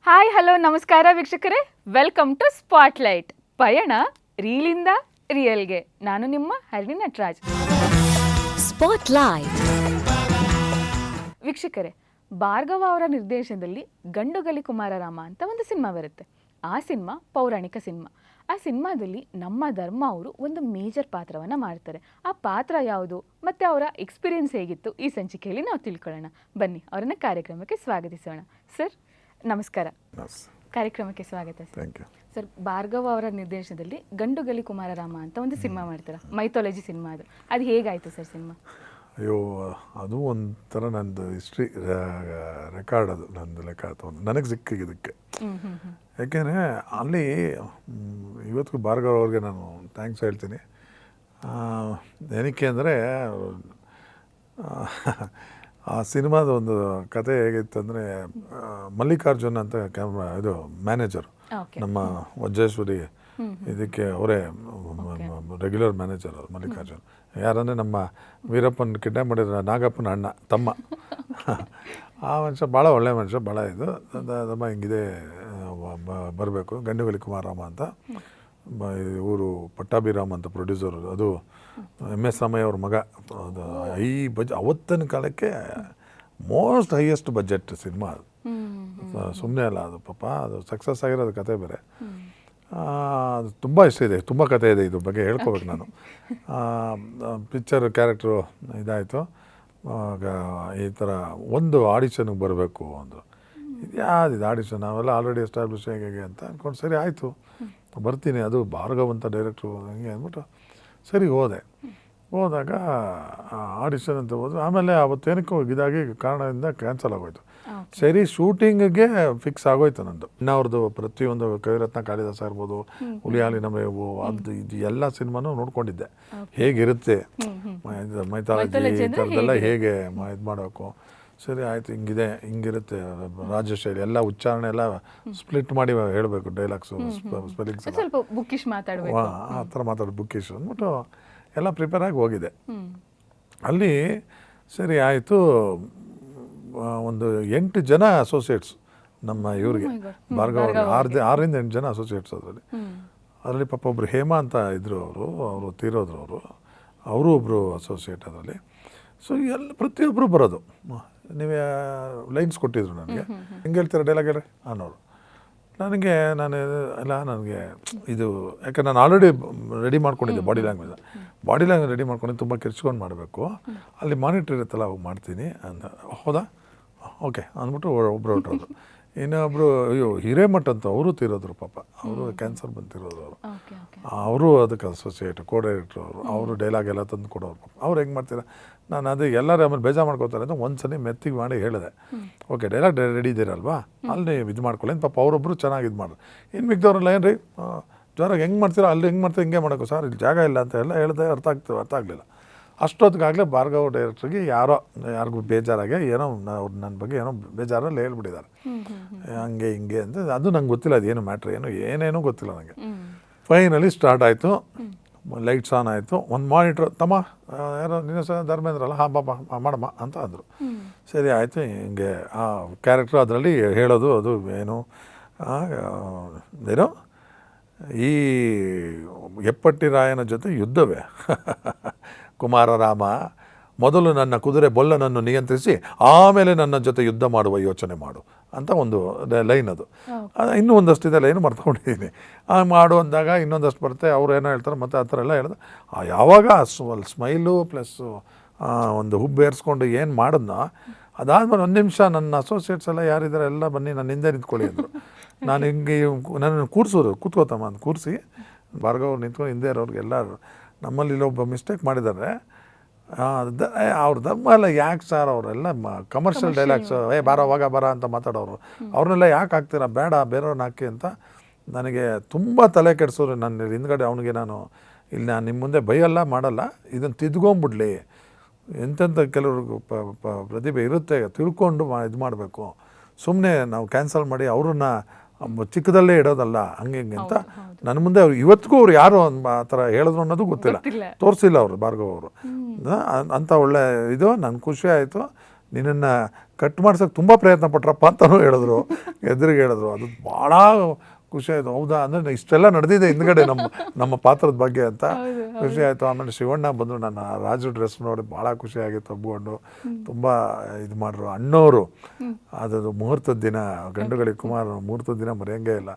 Hi hello ನಮಸ್ಕಾರ ವೀಕ್ಷಕರೇ, welcome to spotlight. ಪಯಣ ರೀಲಿಂದ ರಿಯಲ್ಗೆ. ನಾನು ನಿಮ್ಮ ಹರಿಣಿ ನಟರಾಜ್. ಸ್ಪಾಟ್ಲೈಟ್. ವೀಕ್ಷಕರೇ, ಭಾರ್ಗವ ಅವರ ನಿರ್ದೇಶನದಲ್ಲಿ ಗಂಡುಗಲಿ ಕುಮಾರರಾಮ ಅಂತ ಒಂದು ಸಿನಿಮಾ ಬರುತ್ತೆ. ಆ ಸಿನಿಮಾ ಪೌರಾಣಿಕ ಸಿನಿಮಾ. ಆ ಸಿನಿಮಾದಲ್ಲಿ ನಮ್ಮ ಧರ್ಮ ಅವರು ಒಂದು ಮೇಜರ್ ಪಾತ್ರವನ್ನು ಮಾಡ್ತಾರೆ. ಆ ಪಾತ್ರ ಯಾವುದು ಮತ್ತು ಅವರ ಎಕ್ಸ್ಪೀರಿಯನ್ಸ್ ಹೇಗಿತ್ತು ಈ ಸಂಚಿಕೆಯಲ್ಲಿ ನಾವು ತಿಳ್ಕೊಳ್ಳೋಣ. ಬನ್ನಿ ಅವರನ್ನು ಕಾರ್ಯಕ್ರಮಕ್ಕೆ ಸ್ವಾಗತಿಸೋಣ. ಸರ್ ನಮಸ್ಕಾರ. ಕಾರ್ಯಕ್ರಮಕ್ಕೆ ಸ್ವಾಗತ ಸರ್. ಭಾರ್ಗವ ಅವರ ನಿರ್ದೇಶನದಲ್ಲಿ ಗಂಡುಗಲಿ ಕುಮಾರರಾಮ ಅಂತ ಒಂದು ಸಿನಿಮಾ ಮಾಡ್ತಾರೆ, ಮೈಥಾಲಜಿ ಸಿನಿಮಾ. ಅದು ಹೇಗಾಯಿತು ಸರ್ ಸಿನಿಮಾ? ಅಯ್ಯೋ, ಅದು ಒಂಥರ ನಂದು ಹಿಸ್ಟ್ರಿ ರೆಕಾರ್ಡ್. ಅದು ನಂದು ಲೆಕ್ಕ ತಗೊಂಡು ನನಗೆ ಸಿಕ್ಕಿದ್ದಕ್ಕೆ. ಯಾಕೆಂದರೆ ಅಲ್ಲಿ ಇವತ್ತಿಗೂ ಭಾರ್ಗವ ಅವ್ರಿಗೆ ನಾನು ಥ್ಯಾಂಕ್ಸ್ ಹೇಳ್ತೀನಿ. ಏನಕ್ಕೆ ಅಂದರೆ ಆ ಸಿನಿಮಾದ ಒಂದು ಕತೆ ಹೇಗಿತ್ತು ಅಂದರೆ, ಮಲ್ಲಿಕಾರ್ಜುನ್ ಅಂತ ಇದು ಮ್ಯಾನೇಜರ್, ನಮ್ಮ ವಜ್ರೇಶ್ವರಿ ಇದಕ್ಕೆ ಅವರೇ ರೆಗ್ಯುಲರ್ ಮ್ಯಾನೇಜರ್. ಅವರು ಮಲ್ಲಿಕಾರ್ಜುನ್ ಯಾರಂದರೆ ನಮ್ಮ ವೀರಪ್ಪನ ಕಿಡ್ನಾಪ್ ಮಾಡಿದ ನಾಗಪ್ಪನ ಅಣ್ಣ ತಮ್ಮ. ಆ ಮನುಷ್ಯ ಭಾಳ ಒಳ್ಳೆಯ ಮನುಷ್ಯ, ಭಾಳ ಇದು ತಮ್ಮ ಹಿಂಗಿದೆ ಬರಬೇಕು. ಗಂಡುಗಲಿ ಕುಮಾರರಾಮ ಅಂತ ಇವರು ಪಟ್ಟಾಭಿರಾಮ್ ಅಂತ ಪ್ರೊಡ್ಯೂಸರು. ಅದು MS ರಾಮಯ್ಯ ಅವ್ರ ಮಗ. ಅದು ಅವತ್ತಿನ ಕಾಲಕ್ಕೆ ಮೋಸ್ಟ್ ಹೈಯೆಸ್ಟ್ ಬಜೆಟ್ ಸಿನಿಮಾ ಅದು. ಸುಮ್ಮನೆ ಅಲ್ಲ ಅದು, ಪಾಪ ಅದು ಸಕ್ಸಸ್ ಆಗಿರೋದು ಕತೆ ಬೇರೆ. ಅದು ತುಂಬ ಇಷ್ಟ ಇದೆ, ತುಂಬ ಕತೆ ಇದೆ ಇದ್ರ ಬಗ್ಗೆ ಹೇಳ್ಕೋಬೇಕು ನಾನು. ಪಿಕ್ಚರ್ ಕ್ಯಾರೆಕ್ಟ್ರು ಇದಾಯಿತು. ಈ ಥರ ಒಂದು ಆಡಿಷನ್ಗೆ ಬರಬೇಕು ಅಂದರು. ಇದು ಯಾವ್ದಿದು ಆಡಿಷನ್, ನಾವೆಲ್ಲ ಆಲ್ರೆಡಿ ಎಸ್ಟಾಬ್ಲಿಷ್ ಹೇಗೆ ಅಂತ ಅಂದ್ಕೊಂಡು ಸರಿ ಆಯಿತು ಬರ್ತೀನಿ. ಅದು ಭಾರ್ಗವ್ ಅಂತ ಡೈರೆಕ್ಟ್ರು ಹಂಗೆ ಅಂದ್ಬಿಟ್ಟು ಸರಿ ಹೋದಾಗ ಆಡಿಷನ್ ಅಂತ ಹೋದ್ರು. ಆಮೇಲೆ ಅವತ್ತೇನಕ್ಕೂ ಇದಾಗಿ ಕಾರಣದಿಂದ ಕ್ಯಾನ್ಸಲ್ ಆಗೋಯ್ತು. ಸರಿ ಶೂಟಿಂಗಿಗೆ ಫಿಕ್ಸ್ ಆಗೋಯ್ತು ನಂದು. ಇನ್ನವ್ರದ್ದು ಪ್ರತಿಯೊಂದು ಕವಿರತ್ನ ಕಾಳಿದಾಸ ಇರ್ಬೋದು, ಹುಲಿಯಾಲಿನ ಮೇವು, ಅದು ಇದು ಎಲ್ಲ ಸಿನಿಮಾನು ನೋಡ್ಕೊಂಡಿದ್ದೆ. ಹೇಗಿರುತ್ತೆ ಮೈಥಾಲಜಿ ಈ ಥರದ್ದೆಲ್ಲ ಹೇಗೆ ಇದು ಮಾಡಬೇಕು. ಸರಿ ಆಯಿತು, ಹಿಂಗಿರುತ್ತೆ ರಾಜಶೈಲಿ ಎಲ್ಲ ಉಚ್ಚಾರಣೆ ಎಲ್ಲ ಸ್ಪ್ಲಿಟ್ ಮಾಡಿ ಹೇಳಬೇಕು, ಡೈಲಾಗ್ಸು ಸ್ಪೆಲ್ಲಿಂಗ್ಸ್ ಸ್ವಲ್ಪ ಬುಕ್ಕಿಶ್ ಮಾತಾಡಬೇಕು, ಆ ಥರ ಬುಕ್ಕಿಶ್ ಅಂದ್ಬಿಟ್ಟು ಎಲ್ಲ ಪ್ರಿಪೇರ್ ಆಗಿ ಹೋಗಿದೆ. ಅಲ್ಲಿ ಸರಿ ಆಯಿತು. ಒಂದು 8 ಜನ ಅಸೋಸಿಯೇಟ್ಸ್ ನಮ್ಮ ಇವ್ರಿಗೆ, ಭಾರ್ಗವ 6ರಿಂದ 8 ಜನ ಅಸೋಸಿಯೇಟ್ಸ್. ಅದರಲ್ಲಿ ಪಾಪ ಒಬ್ಬರು ಹೇಮಾ ಅಂತ ಇದ್ದರು, ಅವರು ತೀರೋದ್ರು. ಅವರು ಒಬ್ಬರು ಅಸೋಸಿಯೇಟ್ ಅದರಲ್ಲಿ. ಸೊ ಪ್ರತಿಯೊಬ್ಬರು ಬರೋದು. ನೀವೇ ಲೈನ್ಸ್ ಕೊಟ್ಟಿದ್ರು ನನಗೆ, ಹೆಂಗೆ ಹೇಳ್ತೀರಾ ಡೈಲಾಗ್ ಹೇಳ್ರಿ ಅನ್ನೋರು. ನನಗೆ ಇದು ಯಾಕೆ ನಾನು ಆಲ್ರೆಡಿ ರೆಡಿ ಮಾಡ್ಕೊಂಡಿದ್ದೆ. ಬಾಡಿ ಲ್ಯಾಂಗ್ವೇಜ್ ರೆಡಿ ಮಾಡ್ಕೊಂಡು ತುಂಬ ಕಿರ್ಚ್ಕೊಂಡು ಮಾಡಬೇಕು. ಅಲ್ಲಿ ಮಾನಿಟ್ರ್ ಇರುತ್ತಲ್ಲ, ಅವಾಗ ಮಾಡ್ತೀನಿ ಅಂತ. ಹೌದಾ, ಓಕೆ ಅಂದ್ಬಿಟ್ಟು ಒಬ್ಬರು ಹೊರಟೋದು. ಇನ್ನೊಬ್ಬರು ಹಿರೇಮಠ ಅಂತ ಅವರು ತೀರೋದ್ರು ಪಾಪ. ಅವರು ಕ್ಯಾನ್ಸರ್ ಬಂತಿರೋದು. ಅವರು ಅದಕ್ಕೆ ಅಸೋಸಿಯೇಟ್ ಕೋ-ಡೈರೆಕ್ಟ್ರು ಅವರು ಡೈಲಾಗ್ ಎಲ್ಲ ತಂದು ಕೊಡೋರು. ಅವ್ರು ಹೆಂಗೆ ಮಾಡ್ತೀರಾ, ನಾನು ಅದು ಎಲ್ಲರೂ ಆಮೇಲೆ ಬೇಜಾರು ಮಾಡ್ಕೋತಾರೆ ಅಂತ ಒಂದ್ಸಲ ಮೆತ್ತಿಗೆ ಮಾಡಿ ಹೇಳಿದೆ. ಓಕೆ ಡೈಲಾಗ್ ರೆಡಿ ಇದ್ದೀರಲ್ವಾ, ಅಲ್ಲಿ ಇದು ಮಾಡ್ಕೊಳ್ಳಿ ಅಂತ. ಪಾಪ ಅವರೊಬ್ಬರು ಚೆನ್ನಾಗಿ ಇದು ಮಾಡಿದ್ರು. ಇನ್ನು ಮಿಕ್ದವ್ರಲ್ಲ ಏನು ರೀ ಜ್ವರಾಗ ಹೆಂಗೆ ಮಾಡ್ತೀರಾ, ಅಲ್ಲಿ ಹೆಂಗೆ ಮಾಡ್ತೀರಾ, ಹಿಂಗೆ ಮಾಡೋಕ್ಕೂ ಸರ್ ಇಲ್ಲಿ ಜಾಗ ಇಲ್ಲ ಅಂತ ಎಲ್ಲ ಹೇಳಿದೆ. ಅರ್ಥ ಆಗಲಿಲ್ಲ. ಅಷ್ಟೊತ್ತಿಗಾಗಲೇ ಭಾರ್ಗವ ಡೈರೆಕ್ಟ್ರಿಗೆ ಯಾರಿಗೂ ಬೇಜಾರಾಗೆ ಏನೋ ಅವ್ರು ನನ್ನ ಬಗ್ಗೆ ಏನೋ ಬೇಜಾರಲ್ಲಿ ಹೇಳ್ಬಿಟ್ಟಿದ್ದಾರೆ, ಹಂಗೆ ಹಿಂಗೆ ಅಂತ. ಅದು ನಂಗೆ ಗೊತ್ತಿಲ್ಲ, ಅದೇನು ಮ್ಯಾಟ್ರ್ ಏನೇನೂ ಗೊತ್ತಿಲ್ಲ ನನಗೆ. ಫೈನಲಿ ಸ್ಟಾರ್ಟ್ ಆಯಿತು, ಲೈಟ್ಸ್ ಆನ್ ಆಯಿತು. ಒಂದು ಮಾನಿಟ್ರ್ ತಮ್ಮ ಯಾರೋ ನಿನ್ನ ಧರ್ಮೇಂದ್ರ ಅಲ್ಲ, ಹಾಂ ಬಾಬಾ ಮಾಡಮ್ಮ ಅಂತ ಅಂದರು. ಸರಿ ಆಯಿತು. ಹಿಂಗೆ ಆ ಕ್ಯಾರೆಕ್ಟ್ರು ಅದರಲ್ಲಿ ಹೇಳೋದು, ಅದು ಏನೋ ಈ ಎಪ್ಪಟ್ಟಿ ರಾಯನ ಜೊತೆ ಯುದ್ಧವೇ ಕುಮಾರರಾಮ, ಮೊದಲು ನನ್ನ ಕುದುರೆ ಬೊಲ್ಲನನ್ನು ನಿಯಂತ್ರಿಸಿ ಆಮೇಲೆ ನನ್ನ ಜೊತೆ ಯುದ್ಧ ಮಾಡುವ ಯೋಚನೆ ಮಾಡು ಅಂತ ಒಂದು ಲೈನ್. ಅದು ಇನ್ನೂ ಒಂದಷ್ಟಿದೆ ಲೈನ್ ಮರ್ತ್ಕೊಂಡಿದ್ದೀನಿ. ಮಾಡು ಅಂದಾಗ ಇನ್ನೊಂದಷ್ಟು ಬರುತ್ತೆ. ಅವ್ರು ಏನೋ ಹೇಳ್ತಾರೆ ಮತ್ತು ಆ ಥರ ಎಲ್ಲ ಹೇಳಿದೆ. ಯಾವಾಗ ಸ್ಮೈಲು ಪ್ಲಸ್ಸು ಒಂದು ಹುಬ್ಬು ಏರಿಸ್ಕೊಂಡು ಏನು ಮಾಡಿದ್ನೋ, ಅದಾದಮೇಲೆ 1 ನಿಮಿಷ ನನ್ನ ಅಸೋಸಿಯೇಟ್ಸ್ ಎಲ್ಲ ಯಾರಿದ್ದಾರೆ ಎಲ್ಲ ಬನ್ನಿ ನನ್ನ ಹಿಂದೆ ನಿಂತ್ಕೊಳ್ಳಿ ಅಂದರು. ನಾನು ಹಿಂಗೆ ನನ್ನನ್ನು ಕೂತ್ಕೋತಮ್ಮ ಅಂತ ಕೂರಿಸಿ ಭಾರ್ಗವ್ ನಿಂತ್ಕೊಂಡು ಹಿಂದೆ ಇರೋರಿಗೆ ಎಲ್ಲರೂ ನಮ್ಮಲ್ಲಿ ಇಲ್ಲೊಬ್ಬ ಮಿಸ್ಟೇಕ್ ಮಾಡಿದ್ದಾರೆ, ಅವ್ರ ಧರ್ಮ ಎಲ್ಲ ಯಾಕೆ ಸರ್, ಅವರೆಲ್ಲ ಕಮರ್ಷಿಯಲ್ ಡೈಲಾಗ್ಸ್ ಬಾರ ಅಂತ ಮಾತಾಡೋರು, ಅವ್ರನ್ನೆಲ್ಲ ಯಾಕೆ ಹಾಕ್ತೀರಾ, ಬೇಡ ಬೇರೆಯವ್ರನ್ನ ಹಾಕಿ ಅಂತ ನನಗೆ ತುಂಬ ತಲೆ ಕೆಡಿಸೋರು. ನನ್ನ ಹಿಂದ್ಗಡೆ ಅವನಿಗೆ ನಾನು ನಿಮ್ಮ ಮುಂದೆ ಬೈಯಲ್ಲ ಮಾಡಲ್ಲ, ಇದನ್ನು ತಿದ್ಕೊಂಬಿಡ್ಲಿ. ಎಂತೆಂಥ ಕೆಲವ್ರಿಗೆ ಪ್ರತಿಭೆ ಇರುತ್ತೆ, ತಿಳ್ಕೊಂಡು ಇದು ಮಾಡಬೇಕು. ಸುಮ್ಮನೆ ನಾವು ಕ್ಯಾನ್ಸಲ್ ಮಾಡಿ ಅವ್ರನ್ನ ಚಿಕ್ಕದಲ್ಲೇ ಇಡೋದಲ್ಲ, ಹಂಗೆ ಹಿಂಗೆ ಅಂತ ನನ್ನ ಮುಂದೆ ಅವ್ರು ಇವತ್ತಿಗೂ ಅವ್ರು ಯಾರು ಆ ಥರ ಹೇಳಿದ್ರು ಅನ್ನೋದು ಗೊತ್ತಿಲ್ಲ, ತೋರಿಸಿಲ್ಲ ಅವರು ಭಾರ್ಗವ ಅವರು ಅಂತ. ಒಳ್ಳೆ ಇದು ನನಗೆ ಖುಷಿ ಆಯಿತು. ನಿನ್ನನ್ನು ಕಟ್ ಮಾಡ್ಸೋಕೆ ತುಂಬ ಪ್ರಯತ್ನ ಪಟ್ರಪ್ಪ ಅಂತಲೂ ಹೇಳಿದ್ರು, ಎದುರಿಗೆ ಹೇಳಿದ್ರು. ಅದು ಭಾಳ ಖುಷಿ ಆಯಿತು. ಹೌದಾ ಅಂದರೆ ಇಷ್ಟೆಲ್ಲ ನಡೆದಿದೆ ಹಿಂದ್ಗಡೆ ನಮ್ಮ ಪಾತ್ರದ ಬಗ್ಗೆ ಅಂತ ಖುಷಿ ಆಯಿತು. ಆಮೇಲೆ ಶಿವಣ್ಣ ಬಂದರು, ನನ್ನ ರಾಜು ಡ್ರೆಸ್ ನೋಡಿ ಭಾಳ ಖುಷಿ ಆಗಿತ್ತು. ಒಪ್ಕೊಂಡು ತುಂಬ ಇದು ಮಾಡ್ರು. ಅಣ್ಣವರು ಅದು ಮುಹೂರ್ತದ ದಿನ, ಗಂಡುಗಳಿಗೆ ಕುಮಾರ್ ಮುಹೂರ್ತದ ದಿನ ಮರೆಯೋಂಗೇ ಇಲ್ಲ.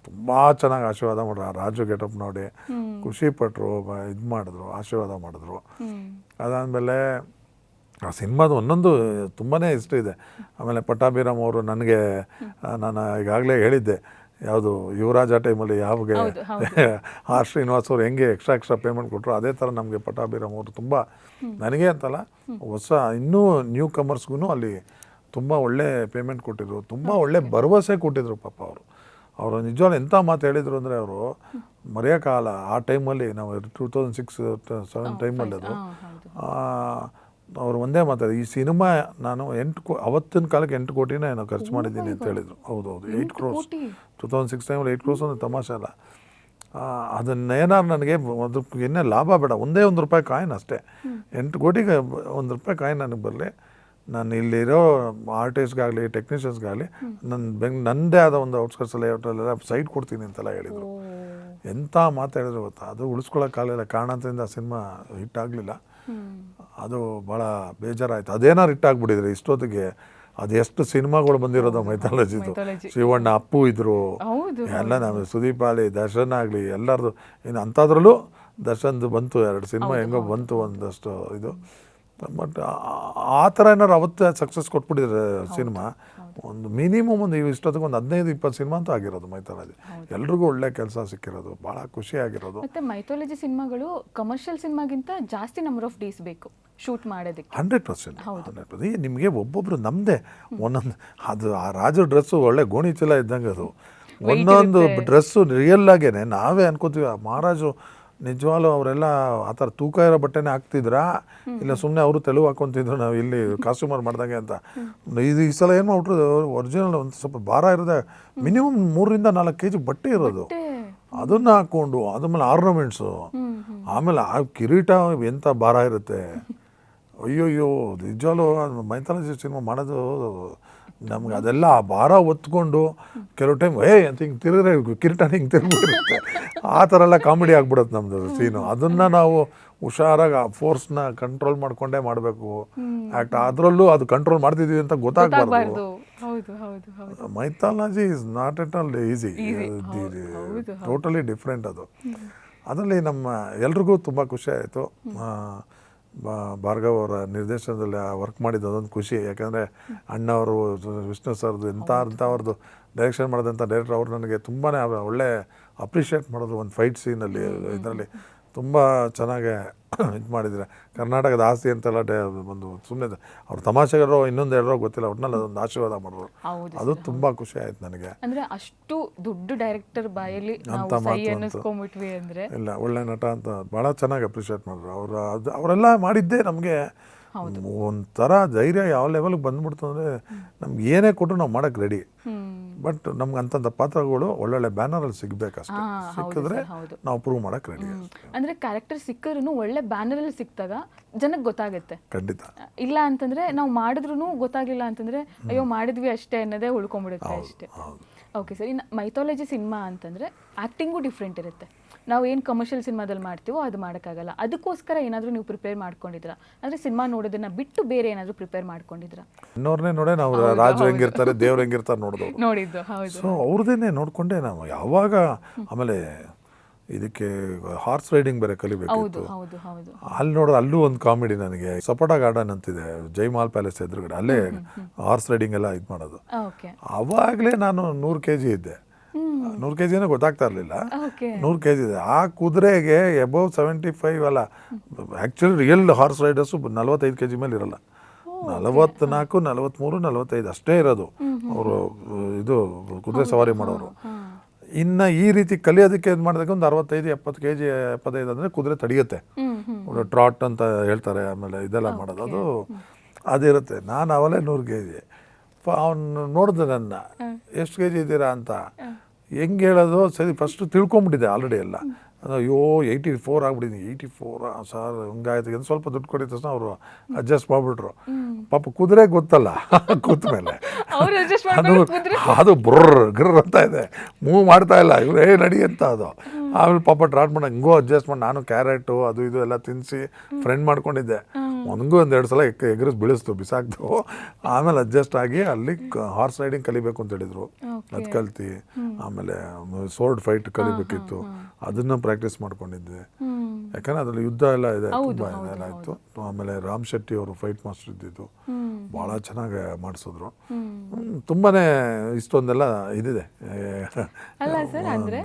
ತುಂಬ ಚೆನ್ನಾಗಿ ಆಶೀರ್ವಾದ ಮಾಡ್ರು. ಆ ರಾಜು ಗೆಟಪ್ ನೋಡಿ ಖುಷಿ ಪಟ್ಟರು, ಇದು ಮಾಡಿದ್ರು, ಆಶೀರ್ವಾದ ಮಾಡಿದ್ರು. ಅದಾದಮೇಲೆ ಆ ಸಿನಿಮಾದ ಒಂದೊಂದು ತುಂಬಾ ಇಷ್ಟ ಇದೆ. ಆಮೇಲೆ ಪಟ್ಟಾಭಿರಾಮ್ ಅವರು ನನಗೆ, ನಾನು ಈಗಾಗಲೇ ಹೇಳಿದ್ದೆ, ಯಾವುದು ಯುವರಾಜ ಟೈಮಲ್ಲಿ ಯಾವಾಗ ಆರ್ ಶ್ರೀನಿವಾಸ್ ಅವರು ಹೆಂಗೆ ಎಕ್ಸ್ಟ್ರಾ ಪೇಮೆಂಟ್ ಕೊಟ್ಟರು, ಅದೇ ಥರ ನಮಗೆ ಪಟ್ಟಾಭಿರಾಮ್ ಅವರು ತುಂಬ, ನನಗೆ ಅಂತಲ್ಲ ಹೊಸ ಇನ್ನೂ ನ್ಯೂ ಕಮರ್ಸ್ಗೂ ಅಲ್ಲಿ ತುಂಬ ಒಳ್ಳೆ ಪೇಮೆಂಟ್ ಕೊಟ್ಟಿದ್ರು, ತುಂಬ ಒಳ್ಳೆ ಭರವಸೆ ಕೊಟ್ಟಿದ್ರು. ಪಾಪ ಅವರು ನಿಜವಾಗ್ಲೂ ಎಂಥ ಮಾತು ಹೇಳಿದರು ಅಂದರೆ, ಅವರು ಮರೆಯೋಕ್ಕಾಗಲ್ಲ. ಆ ಟೈಮಲ್ಲಿ ನಾವು 2006-07 ಟೈಮಲ್ಲಿ ಅದು ಅವರು ಒಂದೇ ಮಾತಾಡಿ, ಈ ಸಿನಿಮಾ ನಾನು ಅವತ್ತಿನ ಕಾಲಕ್ಕೆ 8 ಕೋಟಿನೇ ನಾನು ಖರ್ಚು ಮಾಡಿದ್ದೀನಿ ಅಂತ ಹೇಳಿದರು. ಹೌದು 8 crores 2006 ಟೈಮಲ್ಲಿ 8 crores ಅಂದರೆ ತಮಾಷೆ ಅಲ್ಲ. ಅದನ್ನು ಏನಾರು ನನಗೆ ಅದಕ್ಕೆ ಇನ್ನೇ ಲಾಭ ಬೇಡ, ಒಂದೇ ₹1 ಕಾಯಿನ್ ಅಷ್ಟೇ. 8 ಕೋಟಿಗೆ ₹1 ಕಾಯಿನ್ ನನಗೆ ಬರಲಿ, ನಾನು ಇಲ್ಲಿರೋ ಆರ್ಟಿಸ್ಟ್ಗಾಗಲಿ ಟೆಕ್ನಿಷಿಯನ್ಸ್ಗಾಗಲಿ ನನ್ನದೇ ಆದ ಒಂದು ಔಟ್ಸ್ಕರ್ಟ್ಸಲ್ಲಿ ಹೋಟೆಲೆಲ್ಲ ಸೈಟ್ ಕೊಡ್ತೀನಿ ಅಂತೆಲ್ಲ ಹೇಳಿದರು. ಎಂಥ ಮಾತಾಡಿದ್ರು ಗೊತ್ತಾ. ಅದು ಉಳಿಸ್ಕೊಳ್ಳೋಕ್ಕಾಗಲಿಲ್ಲ, ಕಾರಣದಿಂದ ಸಿನಿಮಾ ಹಿಟ್ ಆಗಲಿಲ್ಲ. ಅದು ಭಾಳ ಬೇಜಾರಾಯಿತು. ಅದೇನಾರು ಹಿಟ್ ಆಗಿಬಿಟ್ಟಿದ್ರೆ ಇಷ್ಟೊತ್ತಿಗೆ ಅದು ಎಷ್ಟು ಸಿನಿಮಾಗಳು ಬಂದಿರೋದು ಮೈಥಾಲಜಿದು. ಶಿವಣ್ಣ, ಅಪ್ಪು ಇದ್ದರು, ಎಲ್ಲ ನಾವು ಸುದೀಪ್ ಆಗಲಿ, ದರ್ಶನ್ ಆಗಲಿ, ಎಲ್ಲರದು. ಇನ್ನು ಅಂಥದ್ರಲ್ಲೂ ದರ್ಶನ್ದು ಬಂತು 2 ಸಿನಿಮಾ, ಹೆಂಗೋ ಬಂತು ಒಂದಷ್ಟು ಇದು. ಬಟ್ ಆ ಥರ ಏನಾರು ಅವತ್ತು ಸಕ್ಸಸ್ ಕೊಟ್ಬಿಟ್ಟಿದ್ರೆ ಸಿನಿಮಾ, ಒಂದು ಮಿನಿಮಮ್ ಒಂದು ಇಷ್ಟೊತ್ತಿಗೆ ಒಂದು 15-20 ಸಿನಿಮಾ ಅಂತ ಆಗಿರೋದು ಮೈಥಾಲಜಿ. ಎಲ್ರಿಗೂ ಒಳ್ಳೆ ಕೆಲಸ ಸಿಕ್ಕಿರೋದು, ಭಾಳ ಖುಷಿಯಾಗಿರೋದು. ಮತ್ತು ಮೈಥಾಲಜಿ ಸಿನಿಮಾಗಳು ಕಮರ್ಷಿಯಲ್ ಸಿನಿಮಾಗಿಂತ ಜಾಸ್ತಿ ನಂಬರ್ ಆಫ್ ಡೇಸ್ ಬೇಕು ಶೂಟ್ ಮಾಡೋದಕ್ಕೆ. 100%. ಈಗ ನಿಮಗೆ ಒಬ್ಬೊಬ್ರು ನಮ್ಮದೇ ಒಂದೊಂದು, ಅದು ಆ ರಾಜು ಡ್ರೆಸ್ಸು ಒಳ್ಳೆ ಗೋಣಿ ಚೀಲ ಇದ್ದಂಗೆ, ಅದು ಒಂದೊಂದು ಡ್ರೆಸ್ಸು ರಿಯಲ್ ಆಗೇನೆ ನಾವೇ ಅನ್ಕೋತೀವಿ. ಮಹಾರಾಜು ನಿಜವಾಗ್ಲೂ ಅವರೆಲ್ಲ ಆ ಥರ ತೂಕ ಇರೋ ಬಟ್ಟೆನೇ ಹಾಕ್ತಿದ್ರಾ, ಇಲ್ಲ ಸುಮ್ಮನೆ ಅವರು ತೆಲುಗು ಹಾಕ್ಕೊತಿದ್ರು ನಾವು ಇಲ್ಲಿ ಕಾಸ್ಟ್ಯೂಮರ್ ಮಾಡ್ದಂಗೆ ಅಂತ. ಈ ಸಲ ಏನು ಮಾಡ್ಬಿಟ್ರು, ಒರಿಜಿನಲ್ ಒಂದು ಸ್ವಲ್ಪ ಭಾರ ಇರೋದೆ, ಮಿನಿಮಮ್ 3-4 kg ಬಟ್ಟೆ ಇರೋದು, ಅದನ್ನು ಹಾಕ್ಕೊಂಡು ಅದಾದ್ಮೇಲೆ ಆರ್ನಮೆಂಟ್ಸು, ಆಮೇಲೆ ಆ ಕಿರೀಟ ಎಂಥ ಭಾರ ಇರುತ್ತೆ. ಅಯ್ಯೋಯ್ಯೋ, ನಿಜವಾಗ್ಲೂ ಮೈಥಾಲಜಿ ಸಿನಿಮಾ ಮಾಡೋದು ನಮ್ಗೆ ಅದೆಲ್ಲ ಆ ಭಾರ ಹೊತ್ಕೊಂಡು ಕೆಲವು ಟೈಮ್ ಅಂತ ಹಿಂಗೆ ತಿರುಗಿದ್ರೆ ಕಿರೀಟನ ಹಿಂಗೆ ತಿರುಗಿಬಿಡುತ್ತೆ. ಆ ಥರ ಎಲ್ಲ ಕಾಮಿಡಿ ಆಗ್ಬಿಡುತ್ತೆ ನಮ್ಮದು ಸೀನು. ಅದನ್ನು ನಾವು ಹುಷಾರಾಗಿ ಆ ಫೋರ್ಸ್ನ ಕಂಟ್ರೋಲ್ ಮಾಡ್ಕೊಂಡೇ ಮಾಡಬೇಕು ಆ್ಯಕ್ಟ್. ಅದರಲ್ಲೂ ಅದು ಕಂಟ್ರೋಲ್ ಮಾಡ್ತಿದ್ದೀವಿ ಅಂತ ಗೊತ್ತಾಗಬಾರ್ದು. Mythology is not at all easy, totally different ಅದು. ಅದರಲ್ಲಿ ನಮ್ಮ ಎಲ್ರಿಗೂ ತುಂಬ ಖುಷಿ ಆಯಿತು. ಭಾರ್ಗವ್ ಅವರ ನಿರ್ದೇಶನದಲ್ಲಿ ವರ್ಕ್ ಮಾಡಿದ್ದು ಅದೊಂದು ಖುಷಿ. ಯಾಕಂದರೆ ಅಣ್ಣವರು, ವಿಷ್ಣು ಸರ್ದು ಇಂಥವ್ರದ್ದು ಡೈರೆಕ್ಷನ್ ಮಾಡಿದಂಥ ಡೈರೆಕ್ಟರ್ ಅವರು ನನಗೆ ತುಂಬಾ ಒಳ್ಳೆ ಅಪ್ರಿಷಿಯೇಟ್ ಮಾಡಿದ್ರು. ಒಂದು ಫೈಟ್ ಸೀನಲ್ಲಿ ಇದರಲ್ಲಿ ತುಂಬ ಚೆನ್ನಾಗಿ ಇದು ಮಾಡಿದರೆ. ಕರ್ನಾಟಕದ ಆಸ್ತಿ ಅಂತೆಲ್ಲ ಒಂದು ಸುಮ್ಮನೆ ಅವ್ರು ತಮಾಷೆಗಾರೋ ಇನ್ನೊಂದು ಎರಡರೋ ಗೊತ್ತಿಲ್ಲ, ಒಟ್ಟಿನಲ್ಲಿ ಅದೊಂದು ಆಶೀರ್ವಾದ ಮಾಡಿದ್ರು. ಅದು ತುಂಬ ಖುಷಿ ಆಯ್ತು ನನಗೆ. ಅಂದರೆ ಅಷ್ಟು ದೊಡ್ಡ ಡೈರೆಕ್ಟರ್ ಬಾಯಲ್ಲಿ ಅಂತ ಅನ್ನಿಸ್ಕೊಂಡ್ಬಿಟ್ವಿ ಅಂದರೆ ಇಲ್ಲ, ಒಳ್ಳೆ ನಟ ಅಂತ ಭಾಳ ಚೆನ್ನಾಗಿ ಅಪ್ರಿಷಿಯೇಟ್ ಮಾಡಿದ್ರು ಅವರು. ಅವರೆಲ್ಲ ಮಾಡಿದ್ದೇ ನಮಗೆ ಒಂಥರ ಧೈರ್ಯ ಯಾವ ಲೆವೆಲ್ಗೆ ಬಂದ್ಬಿಡ್ತು ಅಂದರೆ, ನಮ್ಗೆ ಏನೇ ಕೊಟ್ಟರು ನಾವು ಮಾಡೋಕ್ಕೆ ರೆಡಿ. ಬಟ್ ನಮ್ಗೆ ಅಂಥ ಪಾತ್ರಗಳು ಒಳ್ಳೊಳ್ಳೆ ಬ್ಯಾನರಲ್ಲಿ ಸಿಗಬೇಕಷ್ಟೇ. ಸಿಕ್ಕಿದ್ರೆ ನಾವು ಪ್ರೂವ್ ಮಾಡೋಕ್ಕೆ ರೆಡಿ. ಅಂದರೆ ಕ್ಯಾರೆಕ್ಟರ್ ಸಿಕ್ಕರೂ ಒಳ್ಳೆ ಬ್ಯಾನರಲ್ಲಿ ಸಿಕ್ಕಿದಾಗ ಜನಕ್ಕೆ ಗೊತ್ತಾಗುತ್ತೆ. ಖಂಡಿತ. ಇಲ್ಲ ಅಂತಂದರೆ ನಾವು ಮಾಡಿದ್ರೂ ಗೊತ್ತಾಗಲಿಲ್ಲ ಅಂತಂದರೆ ಅಯ್ಯೋ ಮಾಡಿದ್ವಿ ಅಷ್ಟೇ ಅನ್ನೋದೇ ಉಳ್ಕೊಂಡ್ಬಿಡುತ್ತೆ ಅಷ್ಟೇ. ಓಕೆ ಸರ್, ಇನ್ನು ಮೈಥಾಲಜಿ ಸಿನಿಮಾ ಅಂತಂದರೆ ಆ್ಯಕ್ಟಿಂಗು ಡಿಫ್ರೆಂಟ್ ಇರುತ್ತೆ. ನಾವು ಏನು ಕಮರ್ಷಿಯಲ್ ಸಿನಿಮಾದಲ್ಲಿ ಮಾಡ್ತೀವೋ ಅದು ಮಾಡೋಕ್ಕಾಗಲ್ಲ. ಅದಕ್ಕೋಸ್ಕರ ಏನಾದರೂ ನೀವು ಪ್ರಿಪೇರ್ ಮಾಡ್ಕೊಂಡಿದ್ರಾ? ಅಂದರೆ ಸಿನಿಮಾ ನೋಡೋದನ್ನ ಬಿಟ್ಟು ಬೇರೆ ಏನಾದರೂ ಪ್ರಿಪೇರ್ ಮಾಡ್ಕೊಂಡಿದ್ರಾ? ಇನ್ನೋರ್ನೇ ನೋಡೇ ನಾವು ರಾಜು ಹೆಂಗಿರ್ತಾರೆ, ದೇವ್ರು ಹೆಂಗಿರ್ತಾರೆ ನೋಡಿದ್ದು. ಹೌದು. ಸೊ ಅವ್ರದ್ದೇನೆ ನೋಡಿಕೊಂಡೆ ನಾವು ಯಾವಾಗ. ಆಮೇಲೆ ಇದಕ್ಕೆ ಹಾರ್ಸ್ ರೈಡಿಂಗ್ ಬೇರೆ ಕಲಿಬೇಕಿತ್ತು. ಅಲ್ಲಿ ನೋಡಿದ್ರೆ ಅಲ್ಲೂ ಒಂದು ಕಾಮಿಡಿ. ನನಗೆ ಸಪೋಟಾ ಗಾರ್ಡನ್ ಅಂತಿದೆ ಜೈಮಾಲ್ ಪ್ಯಾಲೇಸ್ ಎದುರುಗಡೆ, ಅಲ್ಲೇ ಹಾರ್ಸ್ ರೈಡಿಂಗ್ ಎಲ್ಲ ಇದು ಮಾಡೋದು. ಆವಾಗಲೇ ನಾನು 100 kg ಇದ್ದೆ. 100 kg ಏನೋ ಗೊತ್ತಾಗ್ತಾ ಇರಲಿಲ್ಲ. 100 kg ಇದೆ. ಆ ಕುದುರೆಗೆ ಎಬವ್ 75 ಅಲ್ಲ, actually real horse riders 45 kg ಮೇಲೆ ಇರಲ್ಲ. 44, 43, 45 ಅಷ್ಟೇ ಇರೋದು ಅವರು ಇದು ಕುದುರೆ ಸವಾರಿ ಮಾಡೋರು. ಇನ್ನು ಈ ರೀತಿ ಕಲಿಯೋದಕ್ಕೆ ಏನು ಮಾಡೋದಕ್ಕೆ ಒಂದು 65-70 kg 75 ಅಂದರೆ ಕುದುರೆ ತಡೆಯುತ್ತೆ. ಟ್ರಾಟ್ ಅಂತ ಹೇಳ್ತಾರೆ. ಆಮೇಲೆ ಇದೆಲ್ಲ ಮಾಡೋದು ಅದು ಅದಿರುತ್ತೆ. ನಾನು ಅವಲೇ 100 kg. ಅವನು ನೋಡಿದೆ ನನ್ನ, ಎಷ್ಟು kg ಇದ್ದೀರಾ ಅಂತ. ಹೆಂಗೆ ಹೇಳೋದು ಸರಿ ಫಸ್ಟು ತಿಳ್ಕೊಂಬಿಟ್ಟಿದೆ ಆಲ್ರೆಡಿ ಎಲ್ಲ. ಅದು ಅಯ್ಯೋ 84 ಆಗ್ಬಿಟ್ಟಿದ್ದೀನಿ. 84 ಸರ್ ಹಂಗಾಯ್ತು ಅಂತ ಸ್ವಲ್ಪ ದುಡ್ಡು ಕೊಟ್ಟಿದ ತಕ್ಷಣ ಅವರು ಅಡ್ಜಸ್ಟ್ ಮಾಡಿಬಿಟ್ರು. ಪಾಪ ಕುದುರೆ ಗೊತ್ತಲ್ಲ ಕೂತ ಮೇಲೆ ಅವ್ರು adjust ಅದು ಮಾಡ್ಕೊಂಡು ಅದು ಗ್ರರ್ ಅಂತ ಇದೆ, ಮೂವ್ ಮಾಡ್ತಾ ಇಲ್ಲ. ಇವ್ರು ನಡಿ ಅಂತ ಅದು. ಆಮೇಲೆ ಪಾಪ ಟ್ರಾಟ್ ಮಾಡಿ ಹಂಗೂ ಅಡ್ಜಸ್ಟ್ ಮಾಡಿ ನಾನು ಕ್ಯಾರೆಟು ಅದು ಇದು ಎಲ್ಲ ತಿನ್ನಿಸಿ ಫ್ರೆಂಡ್ ಮಾಡ್ಕೊಂಡಿದ್ದೆ. ಒಂದೂ 2 ಸಲ ಎಗರಿಸಿ ಬೀಳಿಸ್ತು, ಬಿಸಾಕ್ತು. ಆಮೇಲೆ ಅಡ್ಜಸ್ಟ್ ಆಗಿ ಅಲ್ಲಿ ಹಾರ್ಸ್ ರೈಡಿಂಗ್ ಕಲಿಬೇಕು ಅಂತ ಹೇಳಿದ್ರು, ಅದು ಕಲ್ತು. ಆಮೇಲೆ ಸೋರ್ಡ್ ಫೈಟ್ ಕಲಿಬೇಕಿತ್ತು, ಅದನ್ನು ಪ್ರಾಕ್ಟೀಸ್ ಮಾಡ್ಕೊಂಡಿದ್ದೆ. ಯಾಕಂದ್ರೆ ಅದ್ರಲ್ಲಿ ಯುದ್ಧ ಎಲ್ಲ ಇದೆ, ತುಂಬ ಇದೆಲ್ಲ ಇತ್ತು. ಆಮೇಲೆ ರಾಮ್ ಶೆಟ್ಟಿ ಅವರು ಫೈಟ್ ಮಾಸ್ಟರ್ ಇದ್ದಿದ್ದು, ಭಾಳ ಚೆನ್ನಾಗಿ ಮಾಡಿಸಿದ್ರು. ತುಂಬಾನೇ ಇಷ್ಟೊಂದೆಲ್ಲ ಇದಿದೆ. ಅಲ್ಲ ಸರ್, ಅಂದ್ರೆ